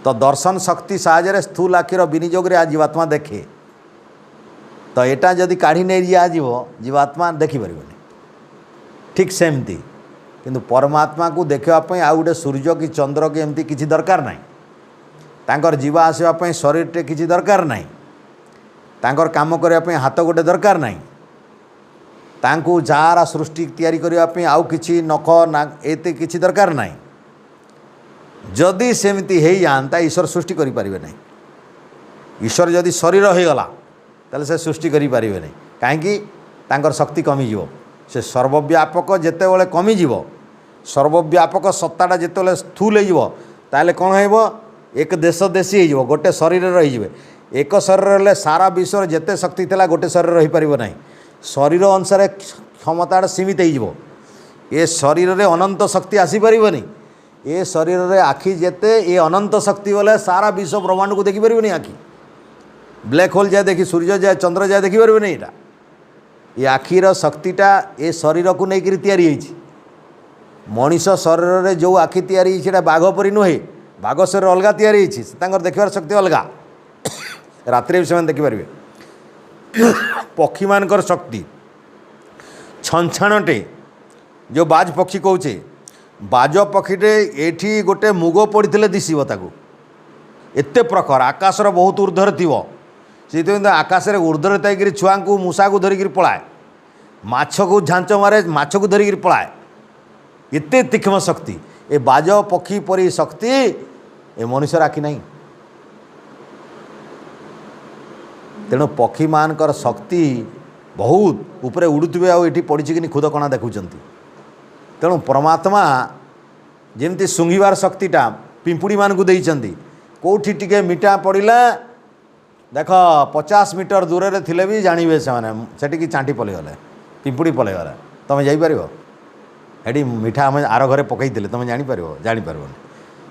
तो दर्शन शक्ति साहाय्य स्थूल आखिर विनियोग आ जीवात्मा देखे तो यहाँ जदि काढ़ी नहीं दिज्व जीवात्मा देखिपर ठीक सेमती किंतु परमात्मा को देखापी आउ गोटे सूर्य कि चंद्र कि एमती किसी दरकार नहीं तांकर जीवा आसवा पई शरीर टे किछि दरकार नाही, तांकर काम करबा पई हाथ गोटे दरकार नाही, तांकु जारा सृष्टि तैयारी करबा पई आउ किछि नख ना एते किछि दरकार नाही। जदि सेमिति हेई जानता ईश्वर सृष्टि करि परिबे नाही। ईश्वर जदि शरीर हो गला ताले से सृष्टि करि परिबे नाही, काहेकि तांकर शक्ति कमी जीवो। से सर्वव्यापक जेतेबेले कमी जीवो, सर्वव्यापक सत्ताटा जेतेबेले स्थूल हो जीवो, ताले कोन हेबो एक देश देशी हो जीवो, गोटे शरीर रही जीवे। एक शरीर रहले सारा विश्व जेते शक्ति थिला गोटे शरीर रही परिबो नाही। शरीर अनुसार क्षमता सीमित हो जीवो। ए शरीर रे अनंत शक्ति आसी परिबोनी। ए शरीर रे आखि जेते ए अनंत शक्ति बोले सारा विश्व ब्रह्मांड को देखि परिबोनी। आखि ब्लैक होल जाए देखी, सूर्य जाए, चंद्र जाए देखि परिबोनी। एटा ये आखिर शक्तिटा ए शरीर को लेकर तैयारी होइछि। मनीष शरीर रे जो आखि तैयारी होइछि एटा बाघ परि नुहे, बाघ शरीर अलगा तैयारी होइछि, तांकर देखिबार शक्ति अलगा। रात्रि से देखि परिबे। पक्षी मानकर शक्ति छनछाणटे जो बाज पक्षी कहूचे, बाज पक्षीटे एठी गोटे मुग पड़ते दिशब ताकू एते प्रखर आकाशर बहुत ऊर्ध्वर थी से आकाश में ऊर्ध्वर थी छुआ को मूषा को धरिकी पलाए, माछ को झांच मारे, माछ को धरिकी पलाए। एते तीक्ष्ण शक्ति ए बाज पक्षी परी शक्ति ए मनुष्य आखि नहीं। तेणु पक्षी मानकर शक्ति बहुत उपरे उड़ुवे आठी पड़ी कि खुद कणा देखुंत। तेणु परमात्मा जमती सुंघिबार शक्तिटा पिंपुड़ी मानकु देइचंती। कोठी टिके मिठा पड़िला देख 50 मीटर दूर रे थिले भी जानिबे से माने सेठी की चांटी पलेगले, पिंपुड़ी पलेगले, तुम जाई परिबो एडी मिठा हम आर घरे पकईले तुम जानी पारबोनी।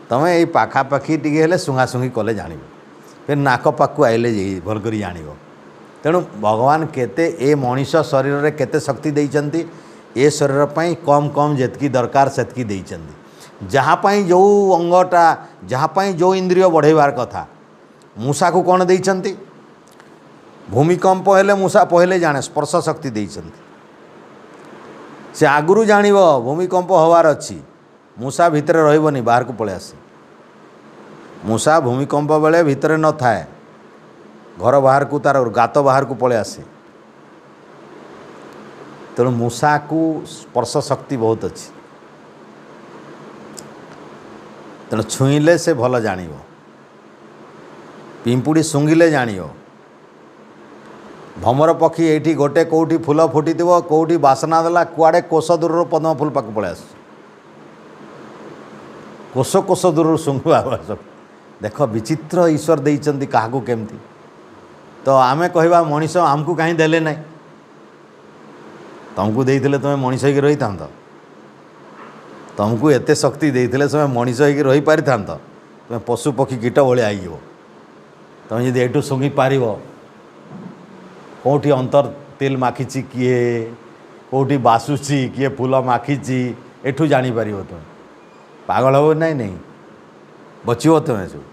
तुम ये पाखापाखि टिके हेले सुंगा सुंगी कले जानिबो, फिर नाक पाखु आइले जे भल करी जानिबो। तेणु भगवान केते ए मनीष शरीर रे केते शक्ति देइचंती। ए शरीर पई कम कम जेतकी दरकार सेतकी देइचंती। जहाँ पई जो अंगटा जहाँ पई जो इंद्रिय बढ़ेबार कथा, मूषा को कौन देइचंती? भूमिकंप हेले मूषा पहले जाने स्पर्श शक्ति देइचंती। से आगुरु जानिबो भूमिकंप होवार अछि, मूषा भितर रहइबनी, बाहर को पळे आसे। मूषा भूमिकंप बेले भितर न थाए, घर बाहर को तार गात बाहर को पळे आसे। तेणु मूषा को स्पर्श शक्ति बहुत अच्छी। तेणु छुईले से भल जानिबो, पिंपुड़ी सुंघिले जानिबो। भमर पक्षी एठी गोटे कोठी फूल फुटी थो, कोठी बासना देला कुआडे कोष दूर पद्म फूल पाक पळे आस, कोष कोष दूर सुंघवा। देख विचित्र ईश्वर देइचंती काहाकू केमती। तो आमे कहवा मनीष आमको कहीं देले नहीं, तुमको देइथिले तुम मनीष होइके रही था, तुमको एते शक्ति देइथिले तुम मनीष होइके रही पारि था, तुम पशु पक्षी कीट भले आइब। तुम जदि एठू सुंघी पार कौटी अंतर तेल माखिची किए, कौटी बासुची किए फूल माखिची, एठू जापर तुम पागल हो नहीं नहीं बचब तुम्हें सब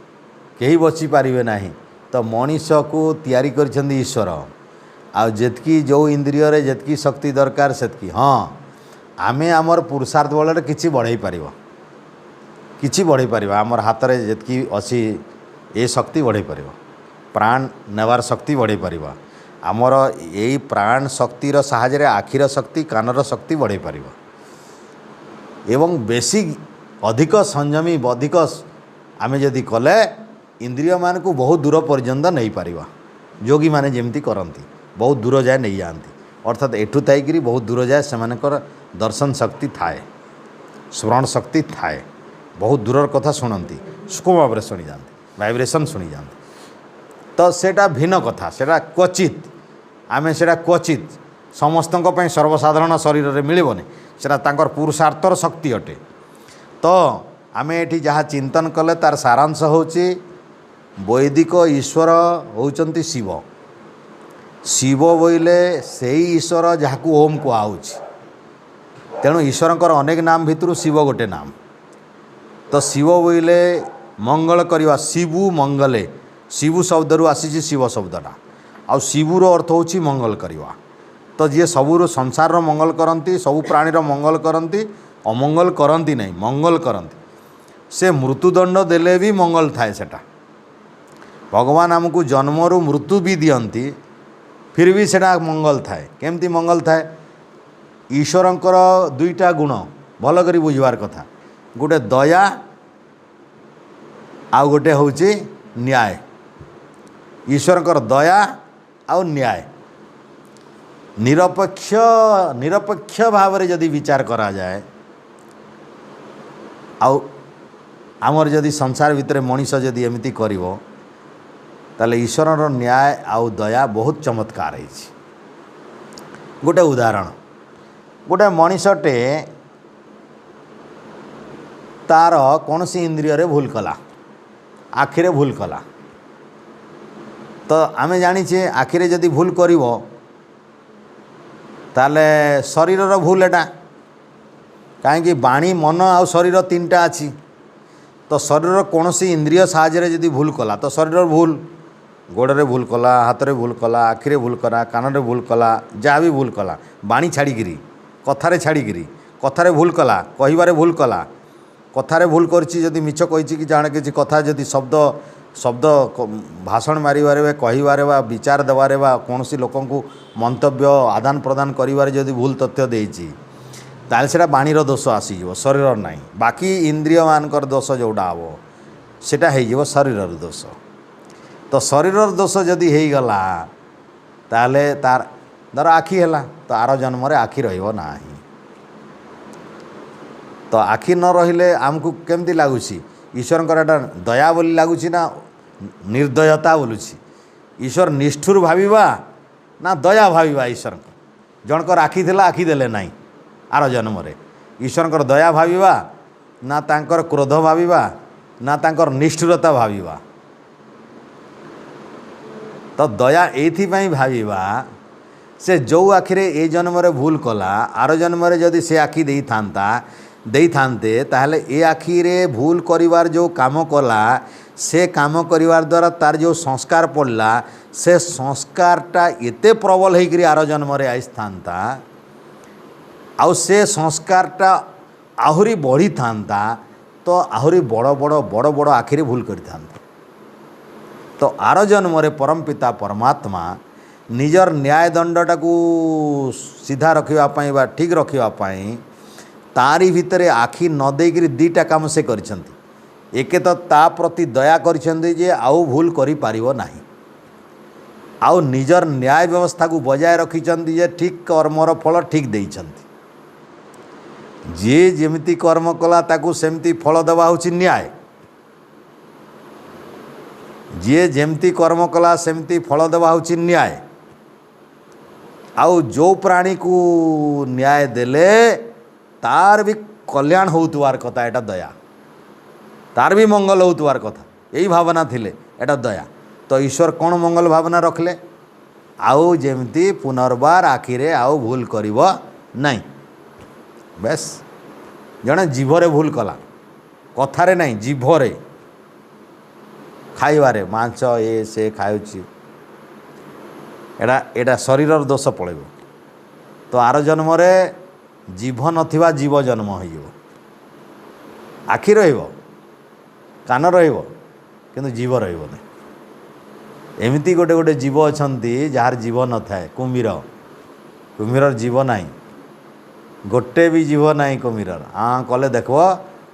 कहीं बची पारे ना। तो मनीष को तैयारी करिसेंती ईश्वर। आ जेतकी जो इंद्रिय रे जेतकी शक्ति दरकार सेतकी, हाँ आमे आमर पुरुषार्थ बल किसी बढ़ई पारिबा, किसी बढ़ई पारिबा। आमर हाथ रे जेतकी अछि ए शक्ति बढ़ई पारिबा, प्राण नेवार शक्ति बढ़ई पारिबा। आमर यही प्राण शक्तिर साहाय्य रे आखिर शक्ति कानर शक्ति बढ़ई पारिबा। एवं बेसी अधिक संयमी अधिक आमे जदि कले इंद्रिय मान को बहुत दूर पर्यंत नहीं पारिबा। योगी माने जेमती करंती बहुत दूर जाए नहीं जाती, अर्थात एठू थी बहुत दूर जाए से दर्शन शक्ति थाए, स्मरण शक्ति थाए, बहुत दूर कथा शुणती, सूक्ष्म भाव में शुणी जाती, वाइब्रेशन शुणी जाती। तो सेटा भिन्न कथा, सेटा क्वचित आमे सेटा क्वचित समस्त सर्वसाधारण शरीर में मिलबनी, सेटा तांकर पुरुषार्थर शक्ति अटे। तो आमे एठी जहाँ चिंतन कले तार सारांश होची वैदिक ईश्वर होचंती शिव। शिव बोले से ईश्वर जहाँ को ओम कहुच्छी। तेणु ईश्वरंकर अनेक नाम भितर शिव गोटे नाम। तो शिव बोले मंगल करवा, शिवु मंगले, शिवु शब्द रु आसी शिव शब्दटा। आ शिवुर अर्थ होची मंगल करवा। तो जी सबूर संसार मंगल करती, सबु प्राणीर मंगल करती, अमंगल करती नहीं, मंगल करती। से मृत्युदंड देले भी मंगल थाए सेटा, भगवान आमको जन्मरू मृत्यु भी दियंती फिर भी सेटा मंगल थाए केमती मंगल थाए ईश्वरंकर दुईटा गुण भल करी बुझवार कथा गोटे दया आउ गोटे होची न्याय ईश्वरंकर दया आउ न्याय निरपेक्ष निरपेक्ष भाव में जदि विचार करा जाए आउ आमर जदि संसार भितर मनीष जदि एमती करिवो ताले ईश्वरर न्याय आउ दया बहुत चमत्कार है। गोटे उदाहरण गोटे मनीषटे तार कौन सी इंद्रिय रे भूल कला आखिरे भूल कला तो आमे जानिछे आखिरे जदि भूल करिवो ताले शरीरर भूल एटा कहीं बाणी मन आउ शरीर तीनटा अच्छी तो शरीर कौन सी इंद्रिय साहाय्य जदि भूल कला तो शरीर भूल गोड़े भूल कला हाथ में भूल कला आखिरे भूल कला कान में भूल कला जहाँ भी भूल कला बाणी छाड़िकी कथारे छाड़िकी कथारे भूल कला कहबारे भूल कला कथारे भूल करछि जदि मिछ कहिछि कि जाने किसी कथा जदि शब्द शब्द भाषण मारिबारे वा कहबारे वा विचार देवारे वा कौनसी लोकन को मंतव्य आदान प्रदान करिबारे जदि भूल तथ्य देछि ताले सेटा बाणीर दोष आसीजिवो शरीर नाही बाकी इंद्रिय मानकर दोष जोड़ा हे सेटा हेजिवो शरीरर दोष तो शरीरर दोष जदि हेई गला ताले तार धर आखि हैला तो आर जन्म रे आखि रहिबो नाही तो आखि न रहिले आमको केमती लगुची ईश्वरंकर एटा दया बोली लगुची ना निर्दयता बोलुची ईश्वर निष्ठुर भाविबा ना दया भाविबा ईश्वर जनकर आखि थिला आखि देले नाही आर जन्म रे ईश्वरंकर दया भाविबा ना तांकर क्रोध भाविबा ना तांकर निष्ठुरता भाविबा तो दया एथि पई भाविबा से जो आखिरे ए जन्म रे भूल कला आर जन्म रे जदि से आखि देई थांते ताहले ए आखिरे भूल करिवार जो काम कला से काम करिवार द्वारा तार जो संस्कार पड़ला से संस्कारटा एते प्रबल होकर आर जन्म रे आइस थांता आउ से संस्कारटा आहुरी बढ़ी थांता तो आहुरी बड़ बड़ बड़ बड़ आखिरे भूल करि थांता तो आर जन्म रे परम पिता परमात्मा निजर न्याय दंडटा को सीधा रखिबा पई बा ठीक रखिबा पई तारी भितरे आखि न देकरी दीटा काम से करिसेंती एके तो ता प्रति दया करिसेंती जे आउ भूल करि पारिबो नाही आउ निजर न्याय व्यवस्था को बजाय रखिसेंती जे ठीक कर्मर फल ठीक देइसेंती जे जेमिति कर्म कला ताकू सेमती फल देवा होछि न्याय जे जेमती कर्म कला सेमती फल देवा होछि न्याय आउ जो प्राणी को न्याय देले तार भी कल्याण होतुवार कथा एटा दया तार भी मंगल होतुवार कथा यही भावना थिले एटा दया तो ईश्वर कौन मंगल भावना रखले आउ जेमती पुनर्बार आखिरे आउ भूल करिवो नहीं बेस जड़े जीभरे भूल कला कथारे नहीं जीभरे खाइबारे मांस ए से खाऊची एटा एटा शरीरर दोष पड़ेबो तो आर जन्म रे जीभ नथिबा जीव जन्म हो आखि रहिबो कान रहिबो किंतु जीव रहिबो नहीं एमती गोटे गोटे जीव अछंती जार जीव न थाए कुम्भीर कुम्भीर जीव नाही गोटे भी जीव नाही कुम्भीर हाँ कले देखो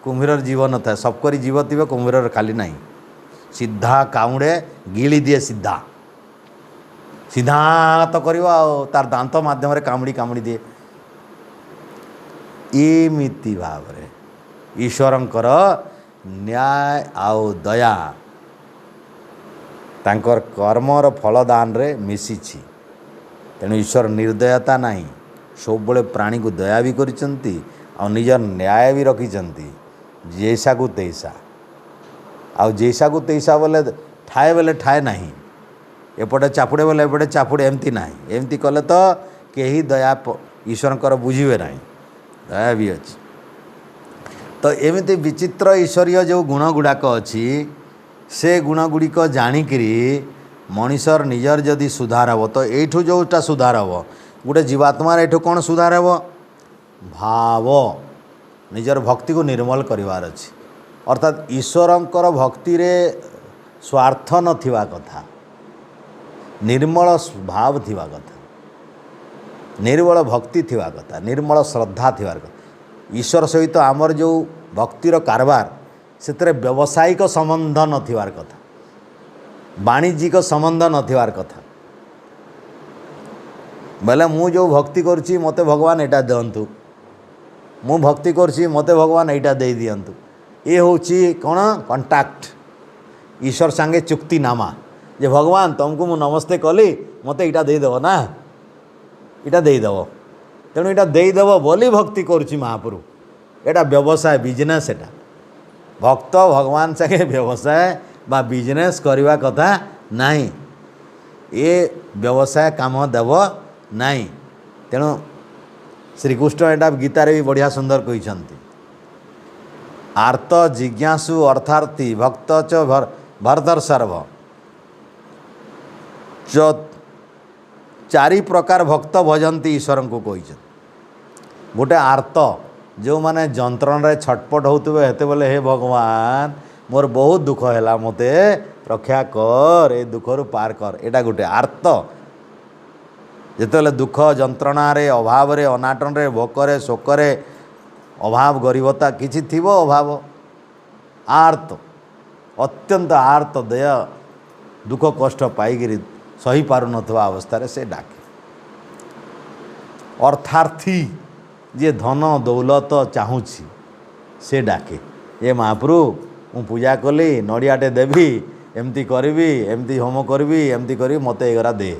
कुम्भीर जीव न थाए सबकरी जीव थिबे कुम्भीर खाली नाही सीधा कामुड़े गिली दिए सीधा सीधा तो करिवो तार दांत माध्यम रे कामुड़ी कामुड़ी दिए एमिति भाव रे ईश्वरंकर न्याय आउ दया तांकर कर्मर फलदान रे मिसिछि तेणु ईश्वर निर्दयता नहीं सब बड़े प्राणी को दया भी करिसंती और निजर न्याय भी रखिसंती जैसा को तैसा आउ जैसा को तैसा बोले ठाए नहीं एपटे चापुड़े बोले एपटे चापुड़े एमती नहीं एमती कले तो कहीं दया ईश्वरंकर बुझिबे नहीं दया भी अच्छी तो एमती विचित्र ईश्वरीय जो गुण गुड़ाक अच्छी से गुण गुड़िक जाणिकी मनीषर निजर जदि सुधार हे तो यू जोटा सुधार हे गोटे जीवात्मार यू कौन सुधार हे भाव निजर भक्ति को निर्मल करिवार अच्छी अर्थात ईश्वरंकर भक्ति रे स्वार्थ नथिबा कथा, निर्मल भाव थिबा कथा, निर्मल भक्ति थिबा कथा, निर्मल श्रद्धा थिबार कथा। ईश्वर सहित आमर जो भक्तिर कारबार से व्यावसायिक संबंध नथिबार कथा, वाणिज्यिक संबंध नथिबार कथा। बोले मु जो भक्ति करुच्ची मते भगवान एटा दियंतु, मु भक्ति करुच्ची मते भगवान एटा दे दियंतु, ये होची कौन कंटाक्ट ईश्वर सांगे चुक्तिनामा जे भगवान तुमको मु नमस्ते कली मते एटा देदेव ना, एटा देदेव, तेणु एटा देदेव बोली भक्ति करुच्ची महाप्रभु। एटा व्यवसाय बिजनेस, एटा भक्त भगवान सांगे व्यवसाय बा बिजनेस करवा कथा नहीं, ये व्यवसाय काम देव नहीं। तेणु श्रीकृष्ण एटा गीतारे भी बढ़िया सुंदर कहते, आर्त जिज्ञासु अर्थार्थी भक्त च भरतर सर्व। चारि प्रकार भक्त भजंती ईश्वर को कही। गोटे आर्त जो माने जंत्रण रे छटपट होते हेते बोले हे भगवान मोर बहुत दुख है मते रक्षा कर, ए दुख रु पार कर, एटा गोटे आर्त। जिते दुख जंत्रणा रे अभाव रे अनाटन रे भोकरे शोकरे अभाव गरीबता किछि थिबो अभाव, आर्त अत्यंत आर्त दय दुख कष्ट पाइगिरी सही पारु नथवा अवस्था से डाके। अर्थार्थी जे धन दौलत चाहूँची से डाके, ये महाप्रभु मु पूजा कली नड़ियाटे देवी एमती करी एमती होम करी एमती करी मत एगरा दे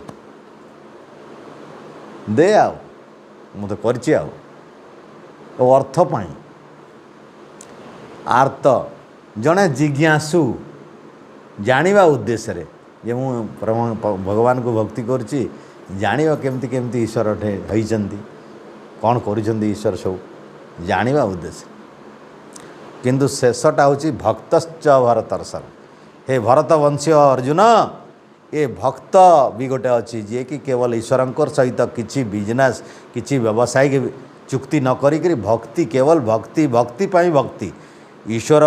दे आओ मुझे करची आओ। तो अर्थ पाई आर्त जड़े जिज्ञासु जानिबा उद्देश्य रे जे मु भगवान को भक्ति करची जानिबा केमती केमती ईश्वर होइचंती कौन करुचंती ईश्वर सब जानिबा उद्देश्य। किंतु शेषटा हूँ भक्तश्च भरतर्षभ। हे भरत वंशी अर्जुन, ये भक्त भी गोटे अच्छी जी कि केवल ईश्वर सहित किसी बिजनेस किसी व्यावसायिक चुक्ति न करी भक्ति केवल भक्ति भक्ति पाई भक्ति ईश्वर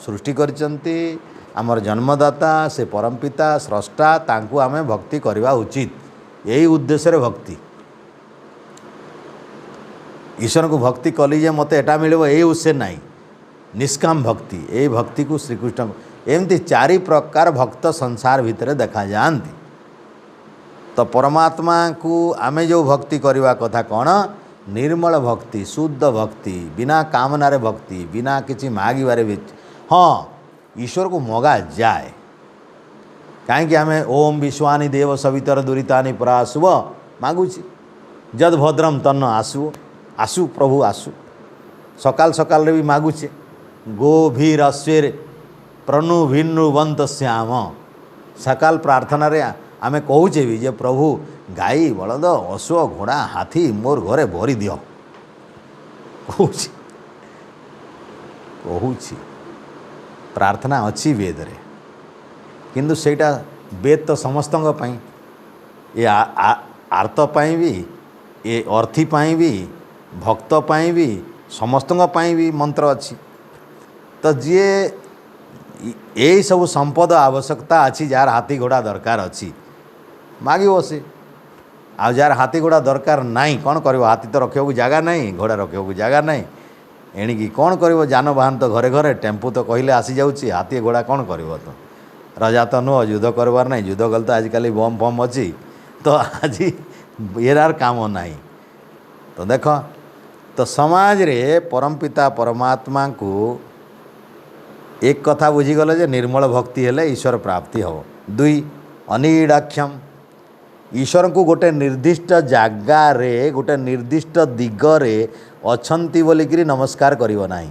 सृष्टि करचंती आमर जन्मदाता से परमपिता स्रष्टा तांकु आमे भक्ति करवा उचित, यही उद्देश्य रे भक्ति। ईश्वर को भक्ति कली जे मते एटा मिलबो यही उद्देश्य नहीं, निष्काम भक्ति, यही भक्ति को श्रीकृष्ण एमती चारि प्रकार भक्त संसार भितर देखा जाती। तो परमात्मा को आमे जो भक्ति करवा कथा कौन, निर्मल भक्ति, शुद्ध भक्ति, बिना कामनारे भक्ति, बिना किसी मागिबारे भी। हाँ ईश्वर को मगा जाए कहीं आमे ओम विश्वानि देव सवितर दुरितानि पराशुव मागुची, जद भद्रम तन्न आसु आसु प्रभु आसु, सकाल सकाल भी मागुचे गोभीरस्वेर प्रनु भिन्नुवंत श्याम। सकाल प्रार्थना रे आमे कहूचे भी जे प्रभु गाई बलद अश्व घोड़ा हाथी मोर घरे भरी दियो कहूची कहूची प्रार्थना अच्छी वेद रे, किंतु सेटा वेद तो समस्त पाई, ये आर्त पाई भी, ये अर्थी पाई भी, भक्त पाई भी, समस्त पाई भी मंत्र अच्छी। तो जी यही सब संपद आवश्यकता अच्छी जार हाथी घोड़ा दरकार अच्छी मागी बसे, आ जार हाथी घोड़ा दरकार नहीं कौन कर, हाथी तो रखा जगह नहीं, घोड़ा रखा जगह नहीं, एणिकी कौन कर, जानवाहन तो घरे घरे, टेम्पू तो कहले आसी जाऊँगी, हाथी घोड़ा कौन कर, तो राजा तो नुह युद्ध करवार नहीं, युद्ध कल तो आजिकल बम फम अच्छी, तो आज यार काम नहीं। तो देख तो समाज रे परमपिता परमात्मा को एक कथा बुझीगले जे निर्मल भक्ति हेले ईश्वर प्राप्ति हो। दुई अनिडाक्षम, ईश्वर को गोटे निर्दिष्ट जगार गोटे निर्दिष्ट दिगरे अछंती बोलिकी नमस्कार करिवो नाही।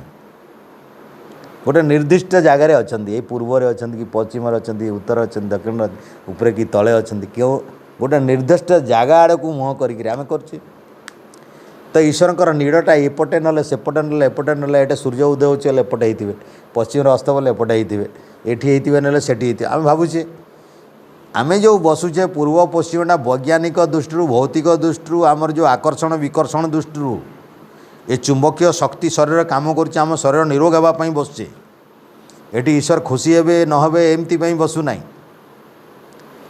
गोटे निर्दिष्ट जगार अच्छा, ये पूर्व अच्छा कि पश्चिम अच्छा, उत्तर अच्छा, दक्षिण उपरे कि तले अच्छा, क्यों गोटे निर्दिष्ट जगह आड़ को मुँह करें कर। तो ईश्वर नीड़टा एपटे ना सेपटे ना एपटे ना ये सूर्य उदय होते एपटे होते, पश्चिम अस्त बोले एपटे होते, ये होते ना से आम भावुचे आमे जो बसुचे पूर्व पश्चिमटा वैज्ञानिक दृष्टि भौतिक दृष्टि आमर जो आकर्षण विकर्षण दृष्टि ये चुंबकीय शक्ति शरीर काम कर शरीर निरोग होगापी बसुचे, एटी ईश्वर खुशी हेबे न हेबे एमती बसु ना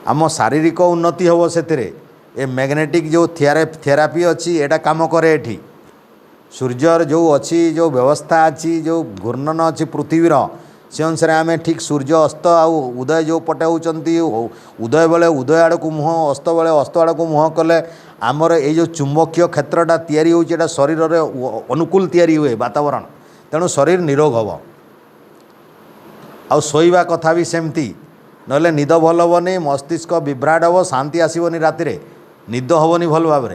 आम शारीरिक उन्नति हम से ए मैग्नेटिक जो थेरापी अच्छी एटा काम करे एठी सूर्यर जो अच्छी जो व्यवस्था अच्छी जो घूर्णन अच्छी पृथ्वीर से अनुसार आम ठीक सूर्य अस्त आउ उदय जो पटे होती उदय बेले उदय आड़ को मुह अस्त बेले अस्त आड़ को मुह कले आमर ये जो चुंबकीय क्षेत्रटा तैयारी होता शरीर में अनुकूल तैयारी हुए वातावरण तेणु शरीर निरोग हम आउ शोवा कथा भी सेमती नले निद भल हेनी मस्तिष्क विभ्राट हम शांति आसबनी राति निद हेनी भल भाव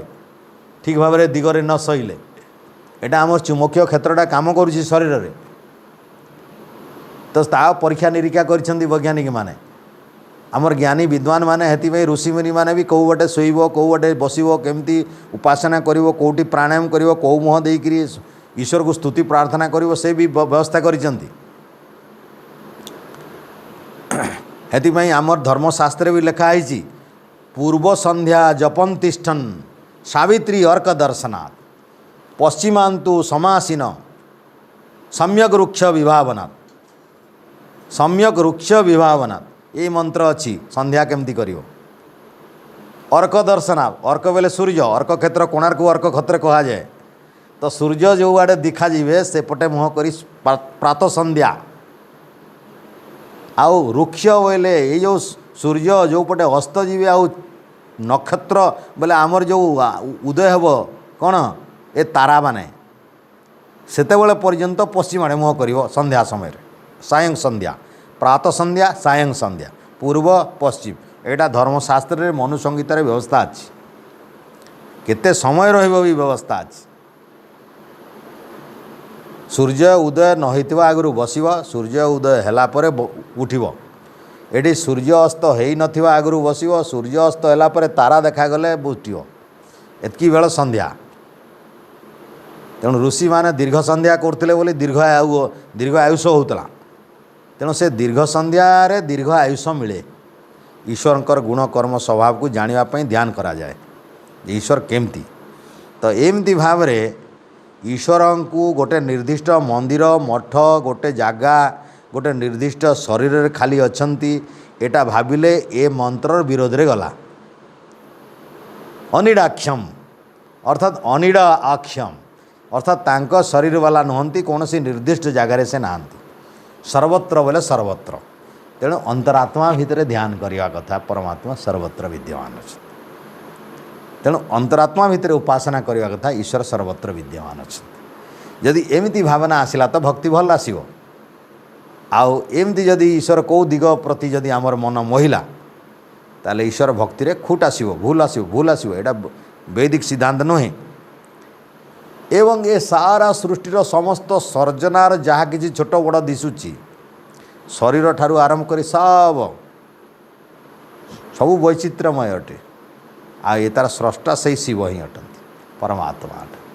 ठीक भाव दिगरे न शोले एटा आम चुंबकीय क्षेत्रटा काम करुँच शरीर में तो ता परीक्षा निरीक्षा कर वैज्ञानिक माने आमर ज्ञानी विद्वान माने हेतिपई ऋषिमुनि माने भी कौ बटे शोब कौ बटे बसब केमती उपासना करिवो कौटी प्राणायाम करिवो कौ मुह देकरी ईश्वर को स्तुति प्रार्थना करिवो से भी व्यवस्था करिसेंती हेतिपई आमर धर्मशास्त्र भी लिखा है पूर्व संध्या जपन तिष्ठन सावित्री अर्क दर्शनात् पश्चिमांतु समासीन सम्यक वृक्ष विभावनात् सम्यक वृक्ष विभावनात् ये मंत्र अच्छी संध्या केमती करिवो अर्क दर्शनात् अर्क बेले सूर्य अर्क क्षेत्र कोणार्क अर्क क्षेत्र कहा जाए तो सूर्य जो आड़े दिखा जीवे से पटे मुह करी प्रातः संध्या आउ वृक्ष बोले ये जो सूर्य जो पटे अस्त जीवे आउ नक्षत्र बोले आमर जो उदय हेब कौन ए तारा माने सेतेबेले पर्यंत पश्चिम आड़े मुह करिवो संध्या समय सायं संध्या प्रातः संध्या सायं संध्या पूर्व पश्चिम एटा धर्मशास्त्र रे मनुसंगीतार व्यवस्था अच्छी केते समय रहिबो भी व्यवस्था अच्छी सूर्य उदय न होइतिबा आगु बसिब सूर्य उदय हैला परे उठिब एटी सूर्य अस्त हेई नथिबा आगु बसिब सूर्य अस्त हैला परे तारा देखा गले उठिब एतकी बेल संध्या तेणु ऋषि माने दीर्घ संध्या करथिले बोली दीर्घ आयुष होतला तेणु से दीर्घ संध्यारे दीर्घ आयुष मिले ईश्वर गुण कर्म स्वभाव को जानापी ध्यान करा जाए ईश्वर केमती तो एमती भाव में ईश्वर को गोटे निर्दिष्ट मंदिर मठ गोटे जगह गोटे निर्दिष्ट शरीर रे खाली अछंती एटा भाविले ए मंत्र विरोध रे गला अनिडाक्षम अर्थात अनिड आक्षम अर्थात तांको शरीर वाला नुहंती कौन सी निर्दिष्ट जगार से नहांती सर्वत्र बोले सर्वत्र तेणु अंतरात्मा भितर ध्यान करने कथा परमात्मा सर्वत्र विद्यमान अच्छे तेणु अंतरात्मा भितर उपासना करने कथा ईश्वर सर्वत्र विद्यमान अच्छे जदि एमती भावना आसला तो भक्ति भल आसो आउ एमती जदि ईश्वर कौ दिग प्रति जदि आमर मन मोहिला ताले ईश्वर भक्ति रे खुट आसो भूल आसो एटा वैदिक सिद्धांत नुहे एवं ये सारा सृष्टिर समस्त सर्जनार जहाँ किसी छोट बड़ दिशुची शरीर ठारू आरंभ कर सब वैचित्र्यमय अटे आ ये तार स्रष्टा से शिव ही अटंती परमात्मा अटे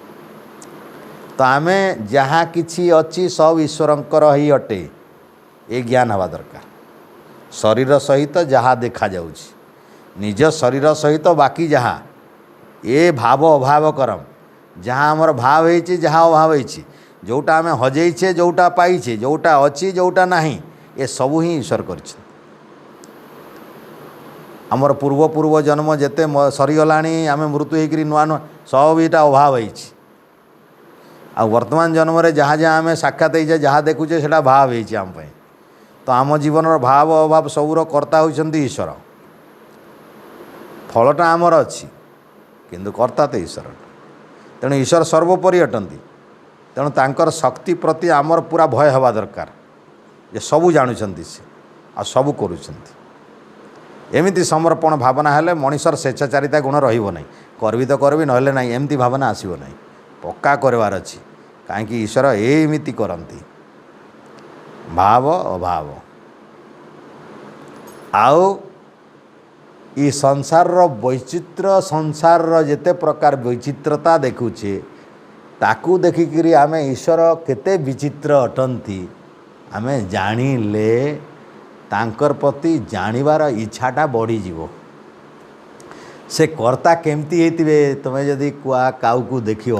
तो आम जहाँ किसी अच्छी सब ईश्वरंकर ही अटे ये ज्ञान हवा दरकार शरीर सहित जहाँ देखा जाउछि निज शरीर सहित बाकी जहाँ ये भाव अभाव करम जहाँ आमर भाव होइछि जहाँ अभाव होइछि जोटा आम हजेइछे जोटा पाइछे जोटा अच्छी जोटा नहीं ये सबू ही ईश्वर करछि आमर पूर्व पूर्व जन्म जेते सरीगलाणी आम मृत्यु होकर नुआ नुआ सब यहाँ अभाव होइछि आ वर्तमान जन्म रे जहाँ जहाँ आम साक्षात होइछे जहाँ देखुचे सेटा भाव होइछि आम पई तो आम जीवन भाव अभाव सबूर कर्ता होइछन्ति ईश्वर फलटा आमर अच्छी किंतु कर्ता तो ईश्वर तेणु ईश्वर सर्वोपरि अटंती तेणु तांकर शक्ति प्रति आमर पूरा भय हवा दरकार ये सबू जानुछन्ति से आ सबू करुछन्ति एमिति समर्पण भावना हेले मनीषर स्वेच्छाचारिता गुण रहिबो नहीं करबी तो करबी नहेले नहीं एमती भावना आसीबो नहीं पक्का करवार अछि काहेकि ईश्वर एमिति करंती भाव अभाव आउ ई संसार वैचित्र संसार जेते प्रकार वैचित्रता देखुचे ताकू देखिकी आम ईश्वर केते विचित्र अटंती आम जानिले तांकर प्रति जानिबार इच्छाटा बढ़ी जीवो से कर्ता केमती हेतिबे तमे जदि कुआ काऊ को देखियो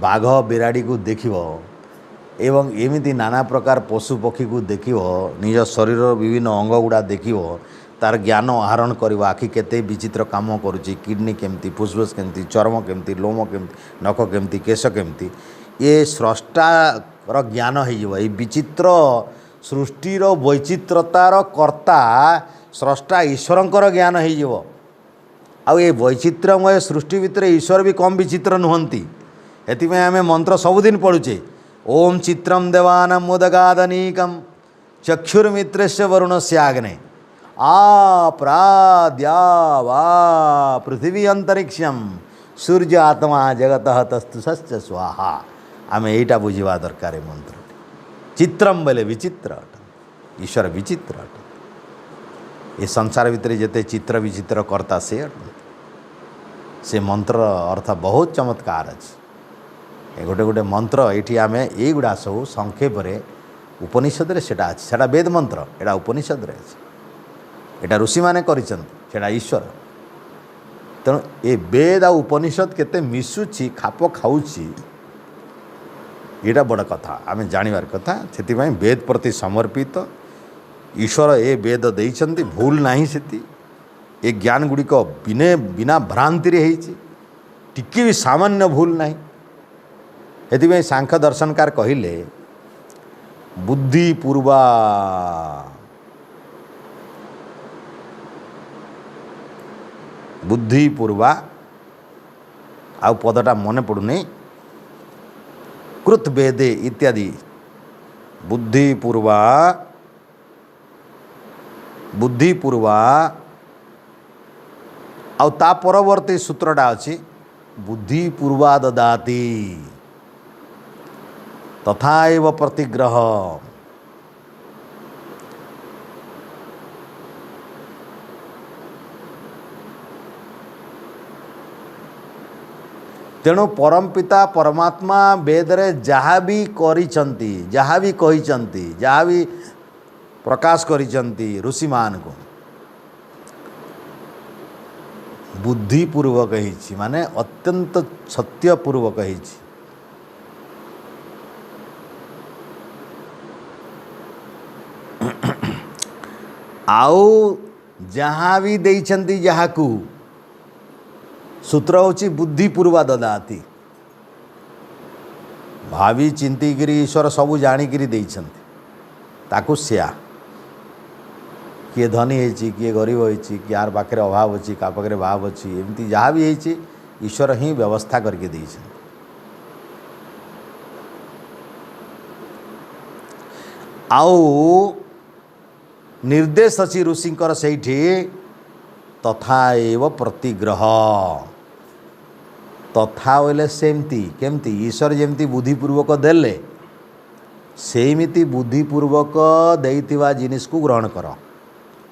बाघ बिराड़ी को देखियो एवं एमिति नाना प्रकार पशु पक्षी को देखिव निज शरीर विभिन्न अंग गुड़ा देखिव तार ज्ञान आहरण कर आखि केते विचित्र काम करुच्ची किडनी केमती फुसफुस केमती चर्म केमती लोम केमती नख केमती केश केमती ये स्रष्टार ज्ञान हो विचित्र सृष्टिर वैचित्रतार कर्ता स्रष्टा ईश्वरंकर ज्ञान हो आउ ये वैचित्रमय सृष्टि भितर ईश्वर भी कम विचित्र नुहंती एथिपाई आमे मंत्र सबुदिन पढ़ुचे ओम चित्रम देवानम मुदगादनीकम चक्षुर्मित्रस्य वरुणस्य आग्ने प्राद्या वा पृथिवी अंतरिक्षम सूर्य आत्मा जगत तस्तु सस्य स्वाहा आमे एटा बुझिबा दरकार मंत्र चित्रम बोले विचित्र अट ईश्वर विचित्र अट ये संसार भितर जेते चित्र विचित्र करता से मंत्र अर्थ बहुत चमत्कार अच्छे गोटे गोटे मंत्र ये आम युड़ा सब संक्षेप उपनिषद सेटा अच्छे सेटा वेद मंत्र एटा उपनिषद अच्छे एटा ऋषि माने करिसेटा ईश्वर तेणु ये वेद आ उपनिषद केते मिसुची खाप खाऊची यहाँ बड़ कथा आम जानिबार कथा से वेद प्रति समर्पित ईश्वर ए वेद देइछन्ति भूल नहीं सेति ए ज्ञान गुड़िक बिना भ्रांति टिके भी सामान्य भूल नहीं एथिपाई सांख्य दर्शनकार कहिले बुद्धि पूर्वा बुद्धि पूर्वा आउ पदटा मन पड़ुनी कृत वेदे इत्यादि बुद्धि पूर्वा आउ ता परवर्ती सूत्रटा अछि बुद्धि पूर्वा ददाति तथा एव प्रतिग्रह तेणु परमपिता परमात्मा वेदरे जहाँ भी करिसंती जहाँ भी कहिसंती जहाँ भी प्रकाश करिसंती ऋषि मान को बुद्धिपूर्वक ही माने अत्यंत सत्यपूर्वक ही आउ जहाँ भी देइछंती जहाँ को सूत्र होची बुद्धिपूर्वा ददाति भावी चिंतीगिरी ईश्वर सबू जाणिकी देइछंती ताकू सिया किए धनी होती किए गरीब होती यार पाखे अभाव अच्छी क्या पाखे भाव अच्छी एमती जहाँ भी होती ईश्वर ही व्यवस्था करके देइछंती आउ निर्देश अच्छी ऋषिंकर सेठी तथा एव प्रतिग्रह तथा बोले सेमती केमती ईश्वर जेमती बुद्धिपूर्वक देले सेमिति बुद्धिपूर्वक देइथिबा जिनिस को ग्रहण कर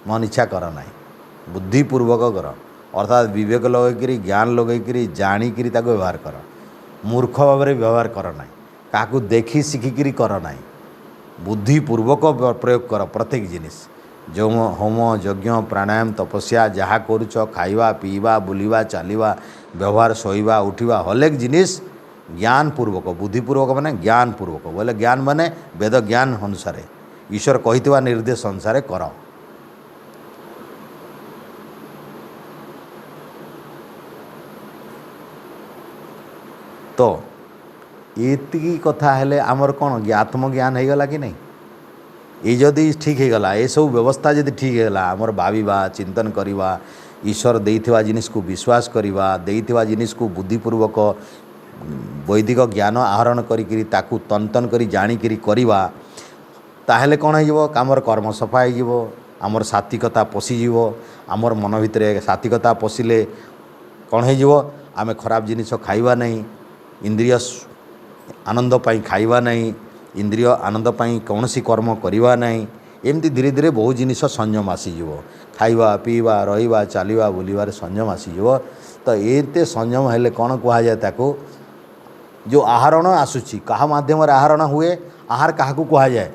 मन इच्छा कर ना बुद्धिपूर्वक कर अर्थात विवेक लगैकरी ज्ञान लगैकरी जाणिकी व्यवहार कर मूर्ख भाव में व्यवहार कर ना क्या देखी शिखिकी कर ना बुद्धिपूर्वक प्रयोग कर प्रत्येक जिनिस जो होम यज्ञ प्राणायाम तपस्या जहाँ करुच खाइबा पीवा बुलिबा चलिबा व्यवहार शोइबा उठिबा हरेक जिनिस ज्ञान पूर्वक बुद्धिपूर्वक माने ज्ञान पूर्वक बोले ज्ञान माने वेद ज्ञान अनुसार ईश्वर कहितबा निर्देश अनुसार कर तो एतिकी कथा हेले आमर कौन आत्मज्ञान हो गला कि नहीं ये जदि ठीक हो गला ये सब व्यवस्था जदि ठीक हो गला आमर भाविबा चिंतन करिबा ईश्वर देइथिबा जिनिस को विश्वास करिबा देइथिबा जिनिस को बुद्धिपूर्वक वैदिक ज्ञान आहरण करी ताकू तन तन करी जाणिकी करिबा ताहेले कौन हो आमर कर्म सफा हो आमर सात्विकता पशिज आमर मन भितर सात्विकता पशिले कौन हो आमे खराब जिनिस खाइबा नहीं इंद्रिय आनंद पाई खाइबा नहीं इंद्रिय आनंद पाई कौन सी कर्म करिबा नहीं एमती धीरे धीरे बहुत जिनिस संयम आसीज खाइबा पीवा रहिबा चलिबा बुलिबार संयम आसीज तो एते संयम हेले कौन कह जाए ताको जो आहरण आसूची कहा माध्यम आहरण हुए आहार क्या कह जाए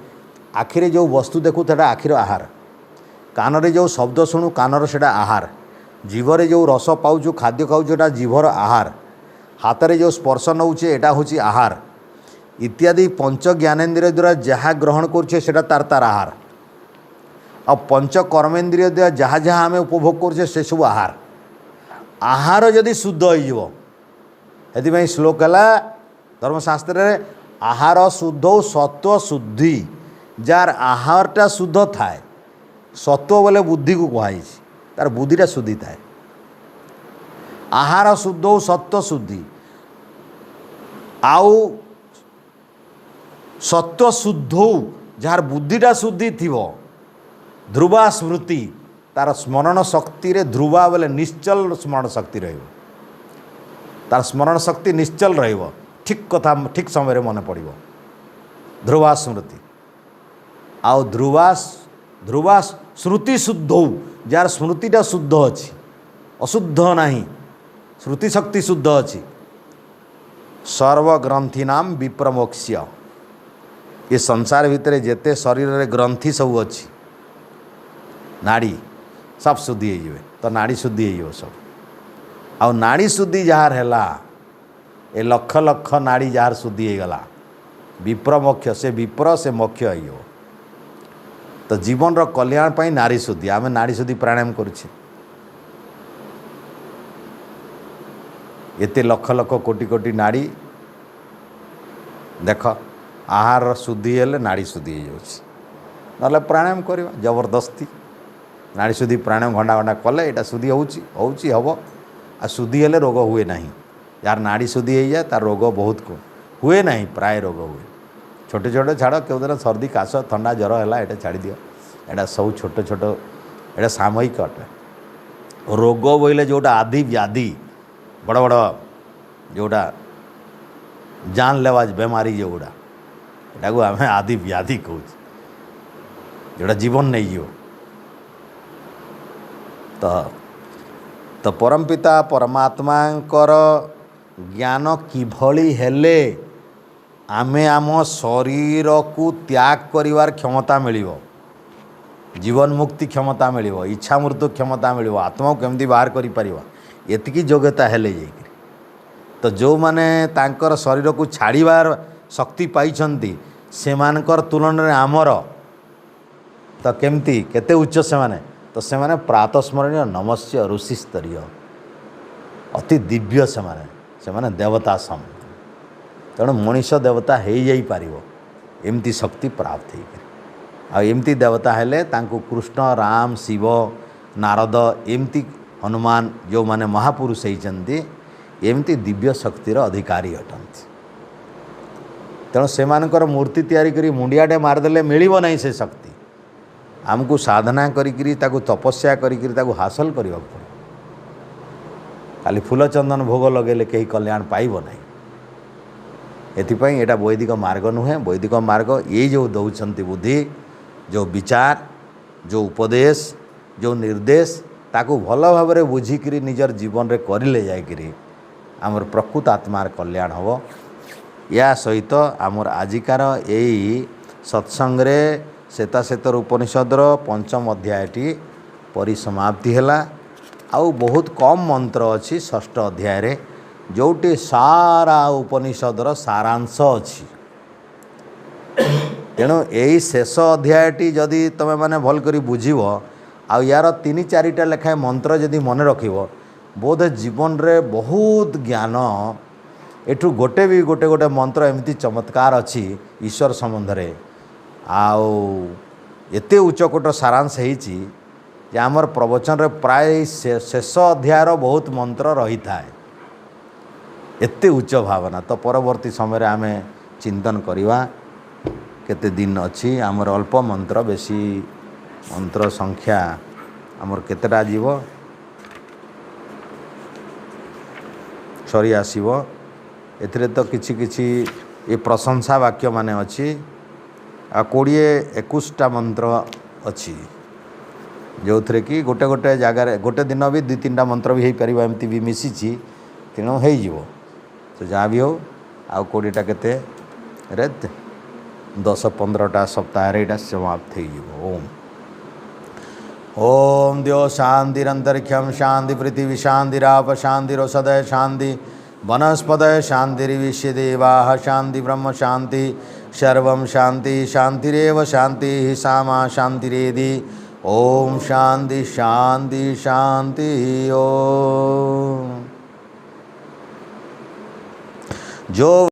आखिरे जो वस्तु देखू सेटा आखिर आहार कान जो शब्द शुणु कानर सेटा आहार जीवरे जो रस पाऊँ खाद्य खाऊँ जीवर आहार हाथ में जो स्पर्श नौचे एटा हूँ आहार इत्यादि पंच ज्ञानेन्द्रिय द्वारा जहाँ ग्रहण करुचे सेटा तार तार आहार आ पंच कर्मेन्द्रिय द्वारा जहाँ जहाँ आम उपभोग करुचे से सब आहार आहार जदि शुद्ध होती श्लोक है धर्मशास्त्र आहार शुद्ध सत्व शुद्धि जार आहारटा शुद्ध थाए सत्व बोले बुद्धि को कहुई तार बुद्धिटा शुद्धि थाए आहार शुद्ध सत्व शुद्धि आउ सत्व शुद्ध जार बुद्धिटा शुद्धि थी ध्रुवा स्मृति तार स्मरण शक्ति रे ध्रुवा बोले निश्चल स्मरण शक्ति तार स्मरण शक्ति निश्चल रहिबो ठीक कथा ठीक समय मन पड़ो ध्रुवा स्मृति आउ ध्रुवा श्रुति शुद्ध जार स्मृतिटा शुद्ध अच्छी अशुद्ध नहीं श्रुति शक्ति शुद्ध अच्छी सर्वग्रंथि नाम विप्रमोक्ष्य ये संसार भितर जेते शरीर रे ग्रंथि सब अच्छी नाड़ी सब शुद्धि हो तो नाड़ी शुद्धि हो सब आ नाड़ी शुद्धि जार है ए लक्ष लक्ष नाड़ी जार शुद्धि हो गला विप्र मोक्ष से विप्र से मोक्ष हो तो जीवन रो कल्याण पाई नारी शुद्धि आम नाड़ी शुद्धि प्राणायाम करुचे एते लक्ष लक्ष कोटि कोटि नाड़ी देख आहार शुद्धि हेले नाड़ी शुद्धि हो ना प्राणायाम करवा जबरदस्ती नाड़ी शुद्धि प्राणायाम घंटा घंटा कले यहाँ शुद्धि होची हम आ शुद्धि हेले रोग हुए नहीं यार नाड़ी शुद्धि हो जाए तार रोग बहुत को हुए नहीं प्राय रोग हुए छोटे छोटे छाड़ क्यों दिन सर्दी काश थंडा ज्वर है ये छाड़ दियो यहाँ सब छोट छोट ये सामयिक अटे रोग बोले जोटा आदि व्याधि बड़ बड़ जोटा जान लेवा बेमारी जोड़ा यहाँ को आम आदि व्याधि कहूँ जोटा जीवन नहीं जीव तो परमपिता परमात्मांकर ज्ञान किभली हेले आमे आम शरीर को त्याग करिवार क्षमता मिलिबो जीवन मुक्ति क्षमता मिलिबो इच्छा मृत्यु क्षमता मिलिबो आत्मा को केमती बाहर करि परिबो एतिकी योग्यता हेले जाइकरी तो जो माने तांकर शरीर को छाड़ीबार शक्ति पाइछंती सेमानकर तुलन रे आमर तो केमती केते उच्च से माने तो से माने प्रातस्मरणीय नमस्य ऋषि स्तरीय अति दिव्य से माने देवता सम तेणु मनीष देवता हो जाई पारिबो एमती शक्ति प्राप्त हो एमती देवता हेले तांको कृष्ण राम शिव नारद एमती हनुमान जो माने महापुरुष होइचंती एमती दिव्य शक्तिर अधिकारी अटंती तेणु से मूर्ति तैयारी करी मुंडियाटे मारदेले मिलिबो नहीं से शक्ति आमको साधना करी ताकू तपस्या करी ताकू हासिल करने पड़े खाली फूल चंदन भोग लगे कहीं कल्याण पाइब नहीं एथिपाई एटा वैदिक मार्ग नुहे वैदिक मार्ग ये जो दौरान बुद्धि जो विचार जो उपदेश जो निर्देश ताकू भल भाव में बुझिकी निजर जीवन रे करिले जाइकरी आमर प्रकृत आत्मार कल्याण हम या सहित आमर आजिकार यही सत्संगे श्वेताश्वेतर उपनिषदर पंचम अध्यायटी परिसमाप्ति है आउ बहुत कम मंत्र अच्छी षष्ठ अध्याय रे जोटी सारा उपनिषदर सारांश अच्छी तेणु यही शेष अध्यायटी जदि तुम मैंने भल कर बुझीब आ यार तीन चारिटा लेखाएं मंत्र जदि मन रखिब बोध जीवन रे बहुत ज्ञान एठू गोटे भी गोटे गोटे मंत्र एमती चमत्कार अच्छी ईश्वर संबंध रे आउ एते उच्चकोट सारांश होइछि जे आमर प्रवचन रे प्राय शेष अध्यायर बहुत मंत्र रही था एते उच्च भावना तो परवर्ती समय रे आमे चिंतन करिवा केते दिन अच्छी आमर अल्प मंत्र बेसी मंत्र संख्या आमर केतेटा जीव सरी आसीबो एथिरे तो किछि किछि ये प्रशंसा वाक्य माने अच्छी आ 20-21टा मंत्र अच्छी जो थे कि गोटे गोटे जगार गोटे दिन भी 2-3टा मंत्र भी हो पार एमती भी मिसी तेणु हो तो जहाँ भी हो आ 20टा केते 10-15टा सप्ताह यहाँ समाप्त हो ओम ओम द्यो शांतिरंतरिक्षम शांति पृथ्वी शांतिराप शांतिरोषधय शांति वनस्पतय शांतिर्विश्व देवाः शांति ब्रह्म शांति सर्वं शांति शांतिरेव शांति सामा शांतिरेधि। ओम शांति शांति शांति ओम। जो